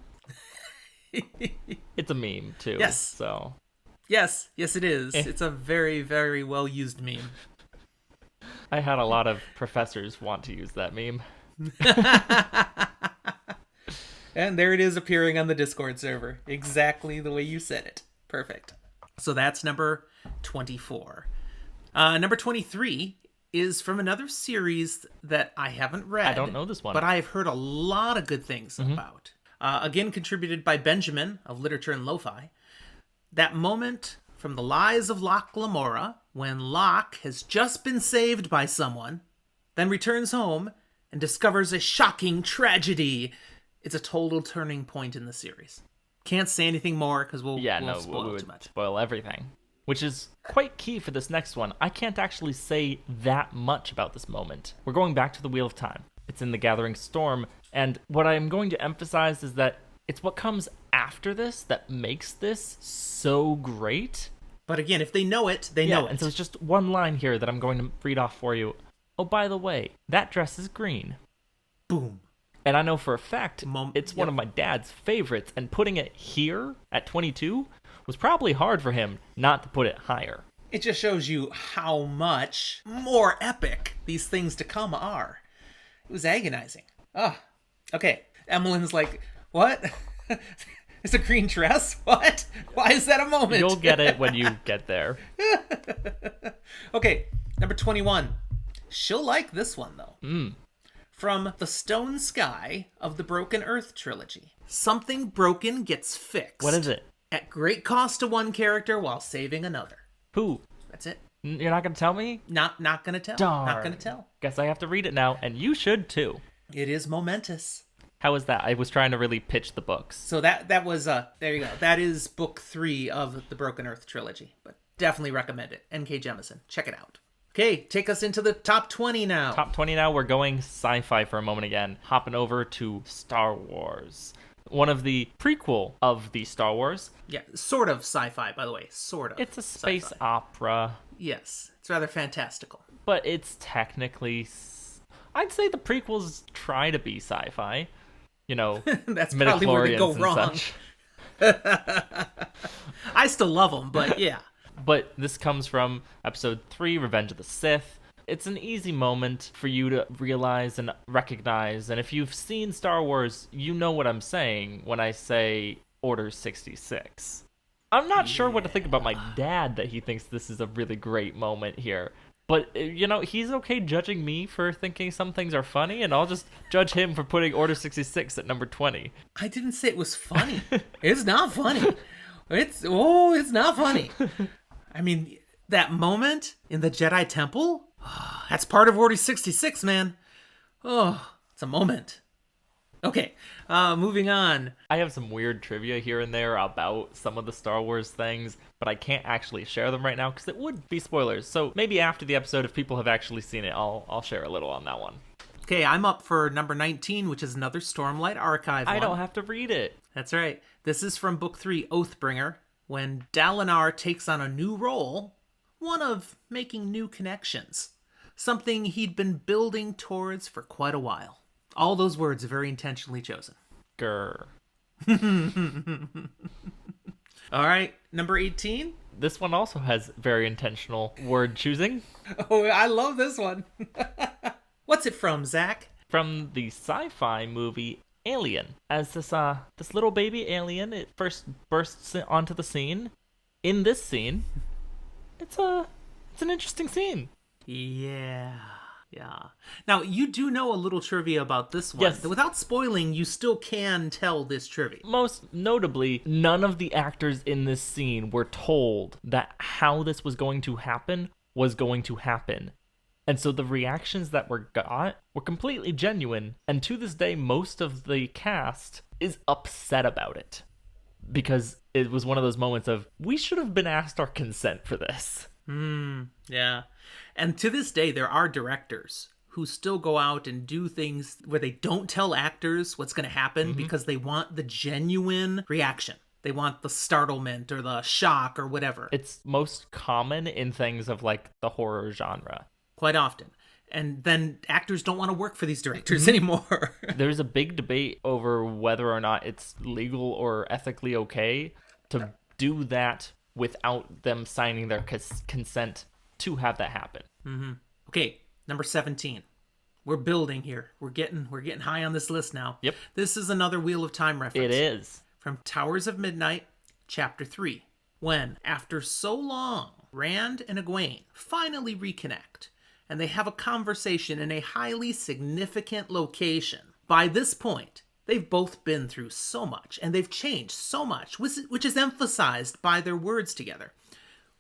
It's a meme too. Yes. So. Yes, it is. It's a very, very well used meme. I had a lot of professors want to use that meme. And there it is appearing on the Discord server. Exactly the way you said it. Perfect. So that's number 24. Number 23 is from another series that I haven't read. I don't know this one. But I've heard a lot of good things about. Again, contributed by Benjamin of Literature and Lo-Fi. That moment from the Lies of Locke Lamora, when Locke has just been saved by someone, then returns home and discovers a shocking tragedy. It's a total turning point in the series. Can't say anything more because we'll spoil too much. Spoil everything. Which is quite key for this next one. I can't actually say that much about this moment. We're going back to the Wheel of Time. It's in the Gathering Storm, and what I'm going to emphasize is that it's what comes after this that makes this so great. But again, if they know it, they know it. And so it's just one line here that I'm going to read off for you. Oh, by the way, that dress is green. Boom. And I know for a fact it's one of my dad's favorites, and putting it here at 22 was probably hard for him not to put it higher. It just shows you how much more epic these things to come are. It was agonizing. Okay. Emeline's like, what? It's a green dress? What? Why is that a moment? You'll get it when you get there. Okay, number 21. She'll like this one, though. From The Stone Sky of the Broken Earth trilogy. Something broken gets fixed. What is it? At great cost to one character while saving another. Who? That's it. You're not going to tell me? Not going to tell. Darn. Not going to tell. Guess I have to read it now, and you should too. It is momentous. How is that? I was trying to really pitch the books. So that was, there you go. That is book 3 of the Broken Earth trilogy. But definitely recommend it. N.K. Jemisin. Check it out. Okay, take us into the top 20 now. Top 20 now. We're going sci-fi for a moment again. Hopping over to Star Wars. One of the prequel of the Star Wars. Yeah, sort of sci-fi, by the way. Sort of. It's a space sci-fi. Opera. Yes, it's rather fantastical. But it's technically... I'd say the prequels try to be sci-fi. You know, that's probably where they go wrong. Such. I still love them, but yeah. But this comes from episode 3, Revenge of the Sith. It's an easy moment for you to realize and recognize. And if you've seen Star Wars, you know what I'm saying when I say Order 66. I'm not sure what to think about my dad that he thinks this is a really great moment here. But, you know, he's okay judging me for thinking some things are funny, and I'll just judge him for putting Order 66 at number 20. I didn't say it was funny. It's not funny. It's not funny. I mean, that moment in the Jedi Temple, that's part of Order 66, man. Oh, it's a moment. Okay, moving on. I have some weird trivia here and there about some of the Star Wars things, but I can't actually share them right now because it would be spoilers. So maybe after the episode, if people have actually seen it, I'll share a little on that one. Okay, I'm up for number 19, which is another Stormlight Archive one. I don't have to read it. That's right. This is from Book 3, Oathbringer, when Dalinar takes on a new role, one of making new connections. Something he'd been building towards for quite a while. All those words are very intentionally chosen. Grr. All right, number 18. This one also has very intentional word choosing. Oh, I love this one. What's it from, Zach? From the sci-fi movie Alien. As this little baby alien, it first bursts onto the scene. In this scene, it's an interesting scene. Yeah. Now, you do know a little trivia about this one. Yes. Without spoiling, you still can tell this trivia. Most notably, none of the actors in this scene were told that how this was going to happen was going to happen. And so the reactions that were completely genuine. And to this day, most of the cast is upset about it. Because it was one of those moments of, we should have been asked our consent for this. Yeah. And to this day, there are directors who still go out and do things where they don't tell actors what's going to happen because they want the genuine reaction. They want the startlement or the shock or whatever. It's most common in things of like the horror genre. Quite often. And then actors don't want to work for these directors anymore. There's a big debate over whether or not it's legal or ethically okay to do that without them signing their consent to have that happen. Okay, number 17. We're building here. We're getting high on this list now. Yep. This is another Wheel of Time reference. It is. From Towers of Midnight, Chapter 3. When, after so long, Rand and Egwene finally reconnect, and they have a conversation in a highly significant location. By this point, they've both been through so much, and they've changed so much, which is emphasized by their words together.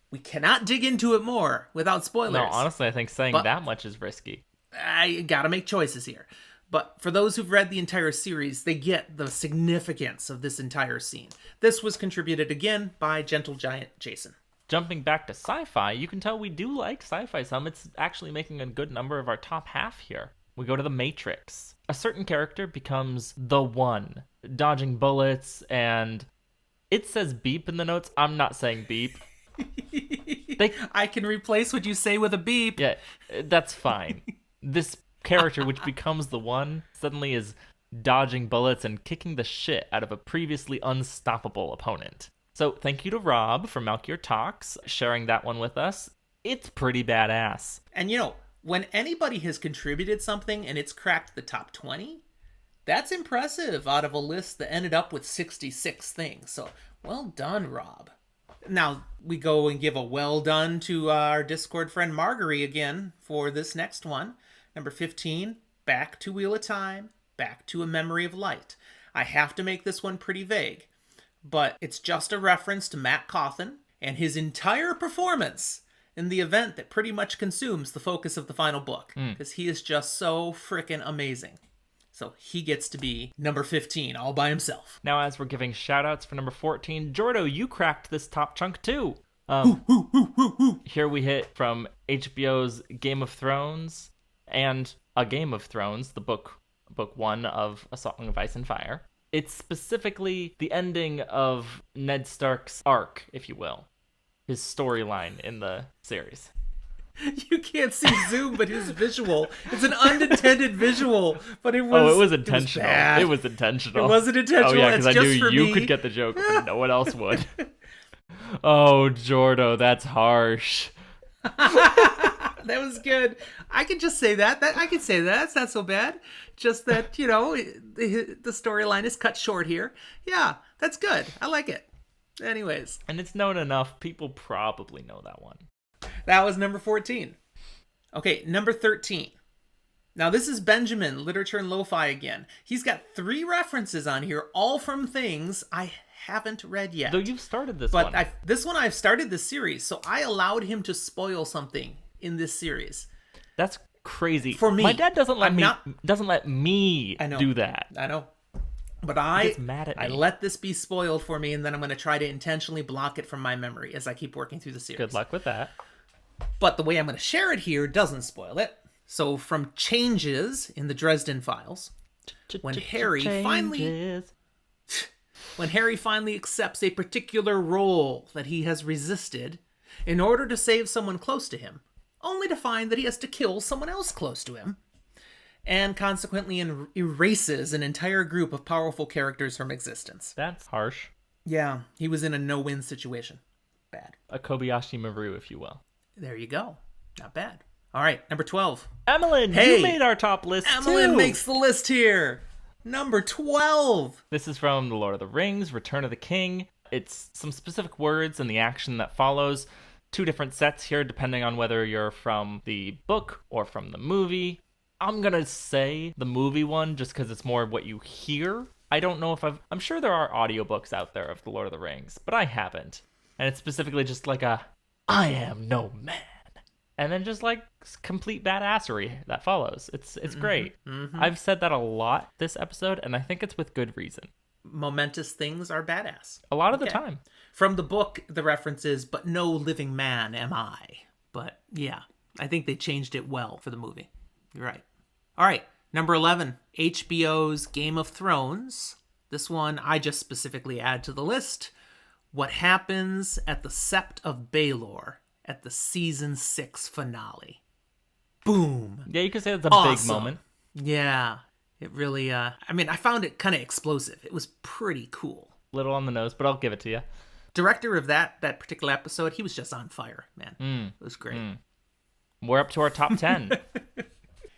We cannot dig into it more without spoilers. No, honestly, I think saying that much is risky. I gotta make choices here. But for those who've read the entire series, they get the significance of this entire scene. This was contributed again by Gentle Giant Jason. Jumping back to sci-fi, you can tell we do like sci-fi some. It's actually making a good number of our top half here. We go to The Matrix. A certain character becomes the one, dodging bullets and It says beep in the notes. I'm not saying beep. I can replace what you say with a beep. Yeah, that's fine. This character, which becomes the one, suddenly is dodging bullets and kicking the shit out of a previously unstoppable opponent. So thank you to Rob from Malkier Talks sharing that one with us. It's pretty badass. And when anybody has contributed something and it's cracked the top 20, that's impressive out of a list that ended up with 66 things. So well done, Rob. Now we go and give a well done to our Discord friend Marguerite again for this next one. Number 15, Back to Wheel of Time, Back to a Memory of Light. I have to make this one pretty vague, but it's just a reference to Matt Cawthon and his entire performance in the event that pretty much consumes the focus of the final book, because he is just so freaking amazing. So he gets to be number 15 all by himself. Now, as we're giving shout-outs for number 14, Jordo, you cracked this top chunk too. Here we hit from HBO's Game of Thrones and A Game of Thrones, the book 1 of A Song of Ice and Fire. It's specifically the ending of Ned Stark's arc, if you will. His storyline in the series. You can't see Zoom, but his visual. It's an unintended visual, but it was. Oh, it was intentional. It was intentional. It wasn't intentional. Oh yeah, because I knew you me. could get the joke, but no one else would. Oh, Jordo, that's harsh. That was good. I could just say that. I could say that. It's not so bad. Just that the storyline is cut short here. Yeah, that's good. I like it. Anyways, and it's known enough. People probably know that one. That was number 14. Okay, number 13. Now this is Benjamin, Literature and Lo-Fi again. He's got 3 references on here, all from things I haven't read yet. Though you've started this one. But this one I've started this series, so I allowed him to spoil something in this series. That's crazy. For me. My dad doesn't let me do that. I know. But I mad at me. I let this be spoiled for me, and then I'm going to try to intentionally block it from my memory as I keep working through the series. Good luck with that. But the way I'm going to share it here doesn't spoil it. So from Changes in the Dresden Files, when Harry finally accepts a particular role that he has resisted in order to save someone close to him, only to find that he has to kill someone else close to him, and consequently erases an entire group of powerful characters from existence. That's harsh. Yeah, he was in a no-win situation. Bad. A Kobayashi Maru, if you will. There you go. Not bad. All right, number 12. Emeline, you made our top list Emeline makes the list here. Number 12. This is from The Lord of the Rings, Return of the King. It's some specific words and the action that follows. 2 different sets here, depending on whether you're from the book or from the movie. I'm going to say the movie one just because it's more what you hear. I don't know if I'm sure there are audiobooks out there of The Lord of the Rings, but I haven't. And it's specifically just like I am no man. And then just like complete badassery that follows. It's great. Mm-hmm. I've said that a lot this episode, and I think it's with good reason. Momentous things are badass. A lot of the time. From the book, the reference is, but no living man am I. But yeah, I think they changed it well for the movie. You're right. All right, number 11, HBO's Game of Thrones. This one I just specifically add to the list. What happens at the Sept of Baelor at the season 6 finale. Boom. Yeah, you could say it's a big moment. Yeah, it really, I found it kind of explosive. It was pretty cool. Little on the nose, but I'll give it to you. Director of that particular episode, he was just on fire, man. It was great. We're up to our top 10.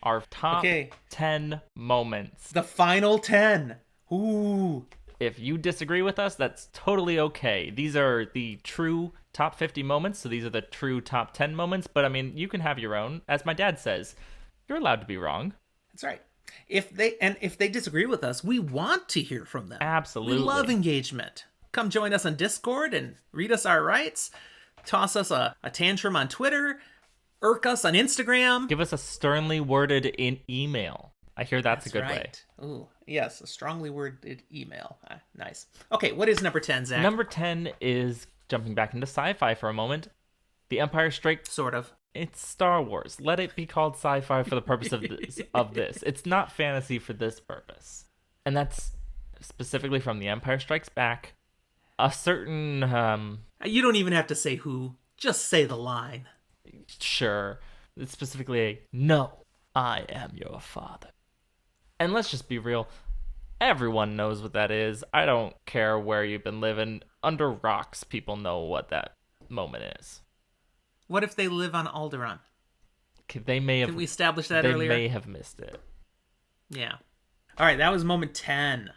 Our top 10 moments. The final 10. Ooh. If you disagree with us, that's totally okay. These are the true top 50 moments, so these are the true top 10 moments. But, you can have your own. As my dad says, you're allowed to be wrong. That's right. If they disagree with us, we want to hear from them. Absolutely. We love engagement. Come join us on Discord and read us our rights. Toss us a tantrum on Twitter. Irk us on Instagram. Give us a sternly worded email. I hear that's a good way. Ooh, yes, a strongly worded email. Nice. Okay, what is number 10, Zach? Number 10 is, jumping back into sci-fi for a moment, The Empire Strikes... Sort of. It's Star Wars. Let it be called sci-fi for the purpose of this. It's not fantasy for this purpose. And that's specifically from The Empire Strikes Back a certain, You don't even have to say who. Just say the line. Sure. It's specifically a, no, I am your father. And let's just be real. Everyone knows what that is. I don't care where you've been living. Under rocks, people know what that moment is. What if they live on Alderaan? They may have. Can we establish that earlier? They may have missed it. Yeah. All right, that was moment 10.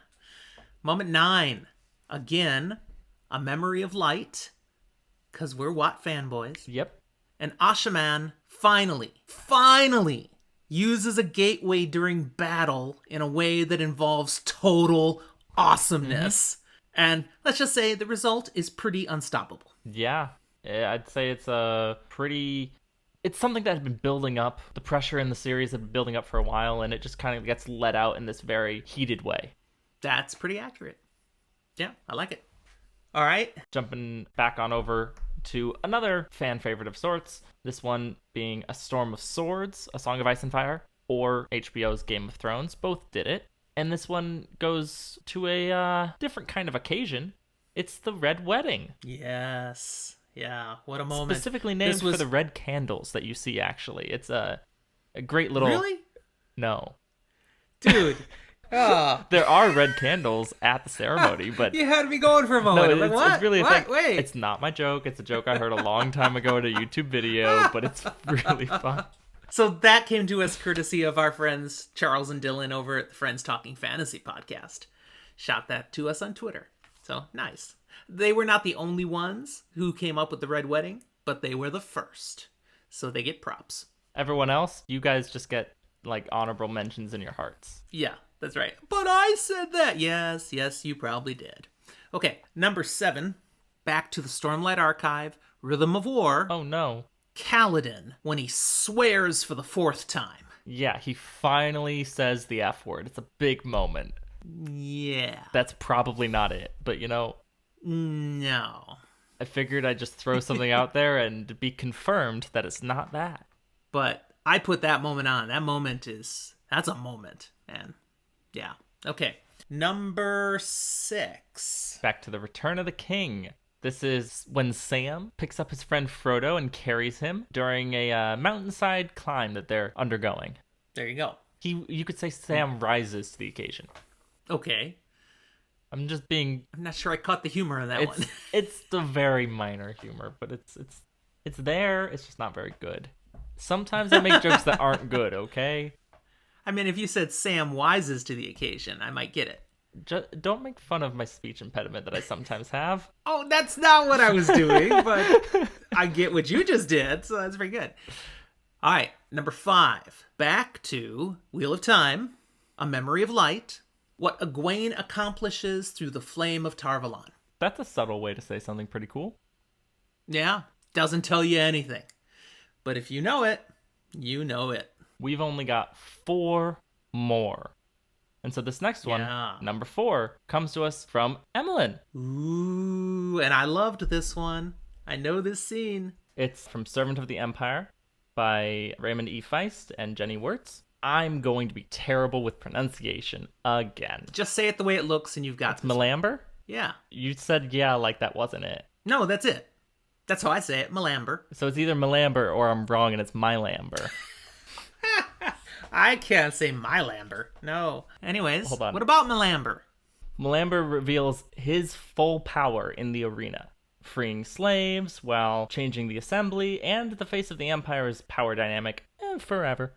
Moment 9. Again, a memory of light. Because we're Watt fanboys. Yep. And Ashaman finally uses a gateway during battle in a way that involves total awesomeness. And let's just say the result is pretty unstoppable. Yeah. I'd say it's it's something that had been building up. The pressure in the series had been building up for a while, and it just kind of gets let out in this very heated way. That's pretty accurate. Yeah, I like it. All right. Jumping back on over to another fan favorite of sorts, this one being A Storm of Swords, A Song of Ice and Fire, or HBO's Game of Thrones. Both did it. And this one goes to a different kind of occasion. It's the Red Wedding. Yes. Yeah, what a moment. Specifically named for the red candles that you see, actually. It's a great little... Really? No. Dude. Oh. There are red candles at the ceremony, but... You had me going for a moment. No, what? It's really a what? thing. Wait. It's not my joke. It's a joke I heard a long time ago in a YouTube video, but it's really fun. So that came to us courtesy of our friends Charles and Dylan over at the Friends Talking Fantasy podcast. Shot that to us on Twitter. So, nice. They were not the only ones who came up with the Red Wedding, but they were the first. So they get props. Everyone else, you guys just get, like, honorable mentions in your hearts. Yeah, that's right. But I said that. Yes, you probably did. Okay, number 7. Back to the Stormlight Archive, Rhythm of War. Oh, no. Kaladin, when he swears for the 4th time. Yeah, he finally says the F word. It's a big moment. Yeah. That's probably not it, but you know... No. I figured I'd just throw something out there and be confirmed that it's not that. But I put that moment on. That's a moment. And yeah. Okay. Number 6. Back to the Return of the King. This is when Sam picks up his friend Frodo and carries him during a mountainside climb that they're undergoing. There you go. You could say Sam rises to the occasion. Okay. I'm not sure I caught the humor in that one. It's the very minor humor, but it's there. It's just not very good. Sometimes I make jokes that aren't good, okay? I mean, if you said Sam wises to the occasion, I might get it. Don't make fun of my speech impediment that I sometimes have. Oh, that's not what I was doing, but I get what you just did, so that's pretty good. All right, number 5. Back to Wheel of Time, A Memory of Light. What Egwene accomplishes through the flame of Tarvalon. That's a subtle way to say something pretty cool. Yeah, doesn't tell you anything. But if you know it, you know it. We've only got 4 more. And so this next one, number 4, comes to us from Emeline. Ooh, and I loved this one. I know this scene. It's from Servant of the Empire by Raymond E. Feist and Jenny Wirtz. I'm going to be terrible with pronunciation again. Just say it the way it looks and you've got it. Melamber? Yeah. You said yeah like that wasn't it. No, that's it. That's how I say it, Melamber. So it's either Melamber or I'm wrong and it's Mylamber. I can't say Mylamber. No. Anyways, hold on. What about Melamber? Melamber reveals his full power in the arena, freeing slaves while changing the assembly and the face of the Empire's power dynamic forever.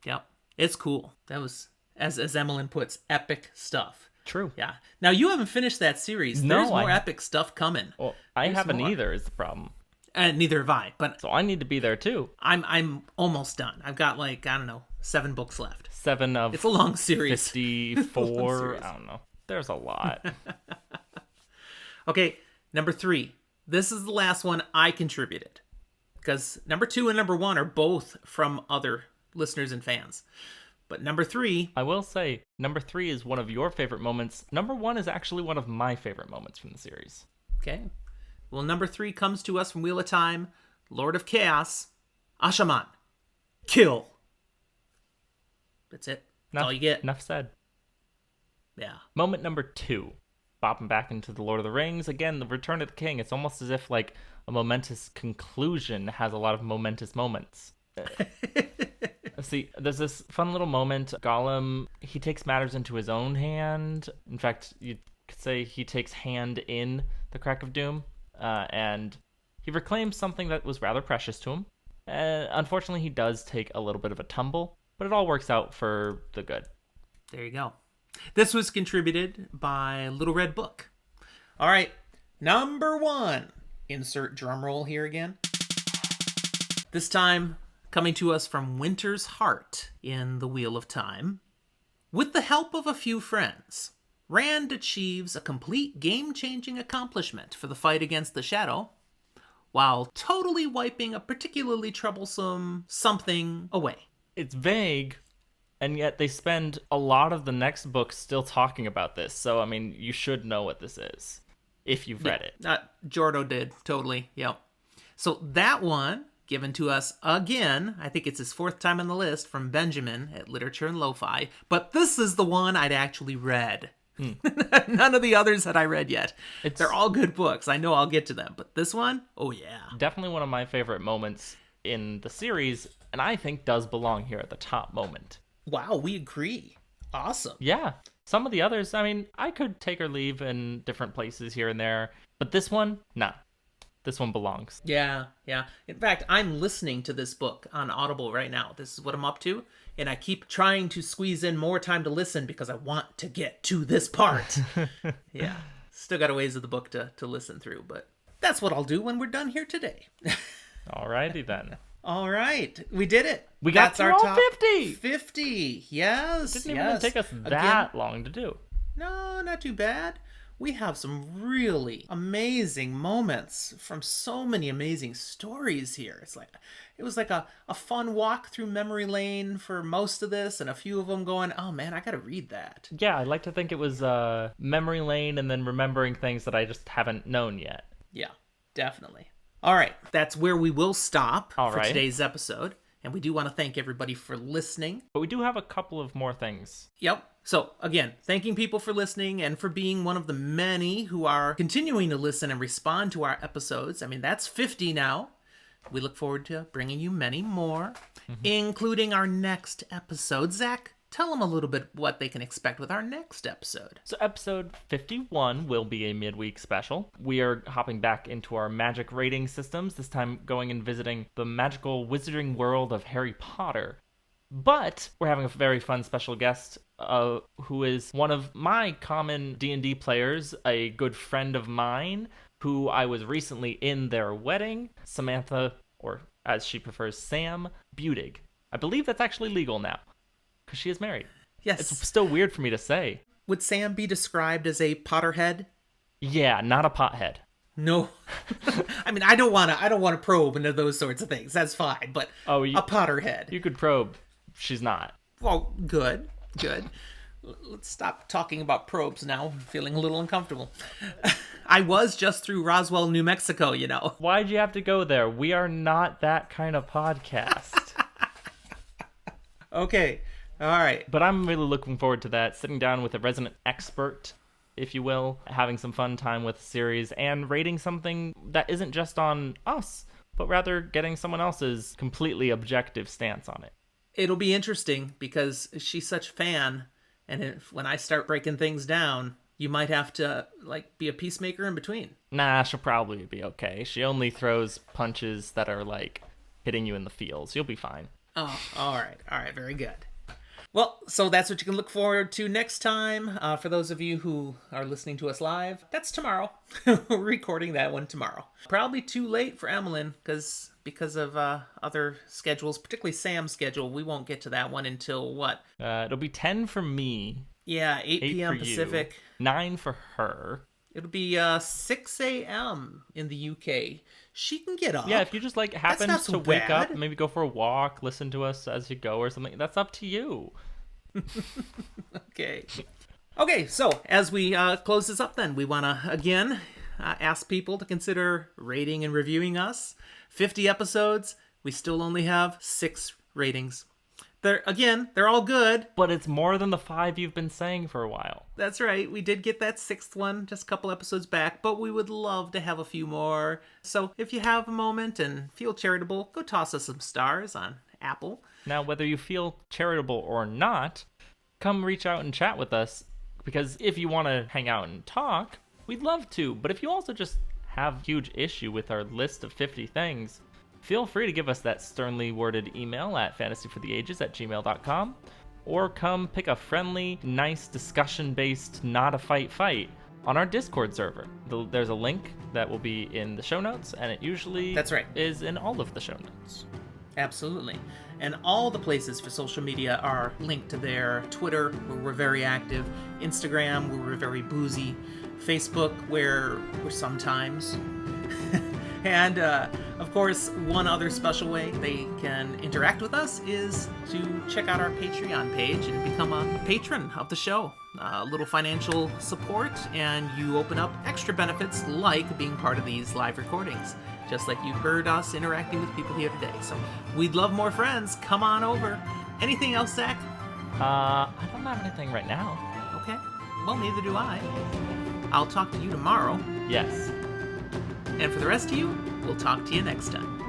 Yep. It's cool. That was, as Emeline puts, epic stuff. True. Yeah. Now, you haven't finished that series. No, There's more epic stuff coming. Well, I haven't either is the problem. And neither have I. But so I need to be there too. I'm almost done. I've got 7 books left. 7 of it's a long series. 54. Series. I don't know. There's a lot. Okay, number 3. This is the last one I contributed. Because number 2 and number 1 are both from other listeners and fans. But number 3... I will say, number 3 is one of your favorite moments. Number 1 is actually one of my favorite moments from the series. Okay. Well, number 3 comes to us from Wheel of Time, Lord of Chaos, Ashaman. Kill. That's it. That's all you get. Enough said. Yeah. Moment number 2. bopping back into the Lord of the Rings. Again, the Return of the King. It's almost as if like a momentous conclusion has a lot of momentous moments. See, there's this fun little moment. Gollum, he takes matters into his own hand. In fact, you could say he takes hand in the Crack of Doom, and he reclaims something that was rather precious to him. Unfortunately, he does take a little bit of a tumble, but it all works out for the good. There you go. This was contributed by Little Red Book. All right, number 1. Insert drum roll here again. This time, coming to us from Winter's Heart in The Wheel of Time. With the help of a few friends, Rand achieves a complete game-changing accomplishment for the fight against the Shadow, while totally wiping a particularly troublesome something away. It's vague, and yet they spend a lot of the next book still talking about this. So, I mean, you should know what this is, if you've read it. Jordo did, totally, yep. So that one, given to us again, I think it's his 4th time on the list, from Benjamin at Literature and Lo-Fi, but this is the one I'd actually read. None of the others that I read yet. They're all good books. I know I'll get to them. But this one, oh yeah. Definitely one of my favorite moments in the series, and I think does belong here at the top moment. Wow, we agree. Awesome. Yeah. Some of the others, I mean, I could take or leave in different places here and there. But this one, nah. This one belongs. Yeah. In fact, I'm listening to this book on Audible right now. This is what I'm up to. And I keep trying to squeeze in more time to listen because I want to get to this part. Yeah. Still got a ways of the book to listen through, but that's what I'll do when we're done here today. Alrighty then. All right. We did it. We got through all 50. 50. Yes. Didn't even take us that long to do. No, not too bad. We have some really amazing moments from so many amazing stories here. It was like a fun walk through memory lane for most of this, and a few of them going, oh man, I gotta read that. Yeah, I like to think it was memory lane and then remembering things that I just haven't known yet. Yeah, definitely. All right, that's where we will stop for today's episode. And we do want to thank everybody for listening. But we do have a couple of more things. Yep. So, again, thanking people for listening and for being one of the many who are continuing to listen and respond to our episodes. I mean, that's 50 now. We look forward to bringing you many more, including our next episode. Zach, tell them a little bit what they can expect with our next episode. So episode 51 will be a midweek special. We are hopping back into our magic rating systems, this time going and visiting the magical wizarding world of Harry Potter. But we're having a very fun special guest who is one of my common D&D players, a good friend of mine, who I was recently in their wedding, Samantha, or as she prefers, Sam Budig. I believe that's actually legal now, because she is married. Yes. It's still weird for me to say. Would Sam be described as a Potterhead? Yeah, not a pothead. No. I mean, I don't want to probe into those sorts of things. That's fine, but a Potterhead. You could probe. She's not. Well, good. Let's stop talking about probes now. I'm feeling a little uncomfortable. I was just through Roswell, New Mexico, you know. Why'd you have to go there? We are not that kind of podcast. Okay. All right. But I'm really looking forward to that. Sitting down with a resident expert, if you will, having some fun time with the series and rating something that isn't just on us, but rather getting someone else's completely objective stance on it. It'll be interesting because she's such a fan, and when I start breaking things down, you might have to be a peacemaker in between. Nah, she'll probably be okay. She only throws punches that are hitting you in the feels. You'll be fine. Oh, all right, very good. Well, so that's what you can look forward to next time. For those of you who are listening to us live, that's tomorrow. We're recording that one tomorrow. Probably too late for Emeline because of other schedules, particularly Sam's schedule. We won't get to that one until what? It'll be 10 for me. Yeah, 8 p.m. Pacific. 9 for her. It'll be 6 a.m. in the UK. She can get up. Yeah, if you just happen to wake up, maybe go for a walk, listen to us as you go or something, that's up to you. Okay, so as we close this up then, we want to, again, ask people to consider rating and reviewing us. 50 episodes, we still only have 6 ratings. They're all good. But it's more than the 5 you've been saying for a while. That's right. We did get that 6th one just a couple episodes back, but we would love to have a few more. So if you have a moment and feel charitable, go toss us some stars on Apple. Now, whether you feel charitable or not, come reach out and chat with us, because if you want to hang out and talk, we'd love to. But if you also just have huge issue with our list of 50 things, feel free to give us that sternly worded email at FantasyForTheAges@gmail.com, or come pick a friendly, nice, discussion-based, not-a-fight on our Discord server. There's a link that will be in the show notes, and it usually is in all of the show notes. Absolutely. And all the places for social media are linked to there. Twitter, where we're very active. Instagram, where we're very boozy. Facebook, where we're sometimes... And, of course, one other special way they can interact with us is to check out our Patreon page and become a patron of the show. A little financial support, and you open up extra benefits like being part of these live recordings, just like you heard us interacting with people here today. So we'd love more friends. Come on over. Anything else, Zach? I don't have anything right now. Okay. Well, neither do I. I'll talk to you tomorrow. Yes. And for the rest of you, we'll talk to you next time.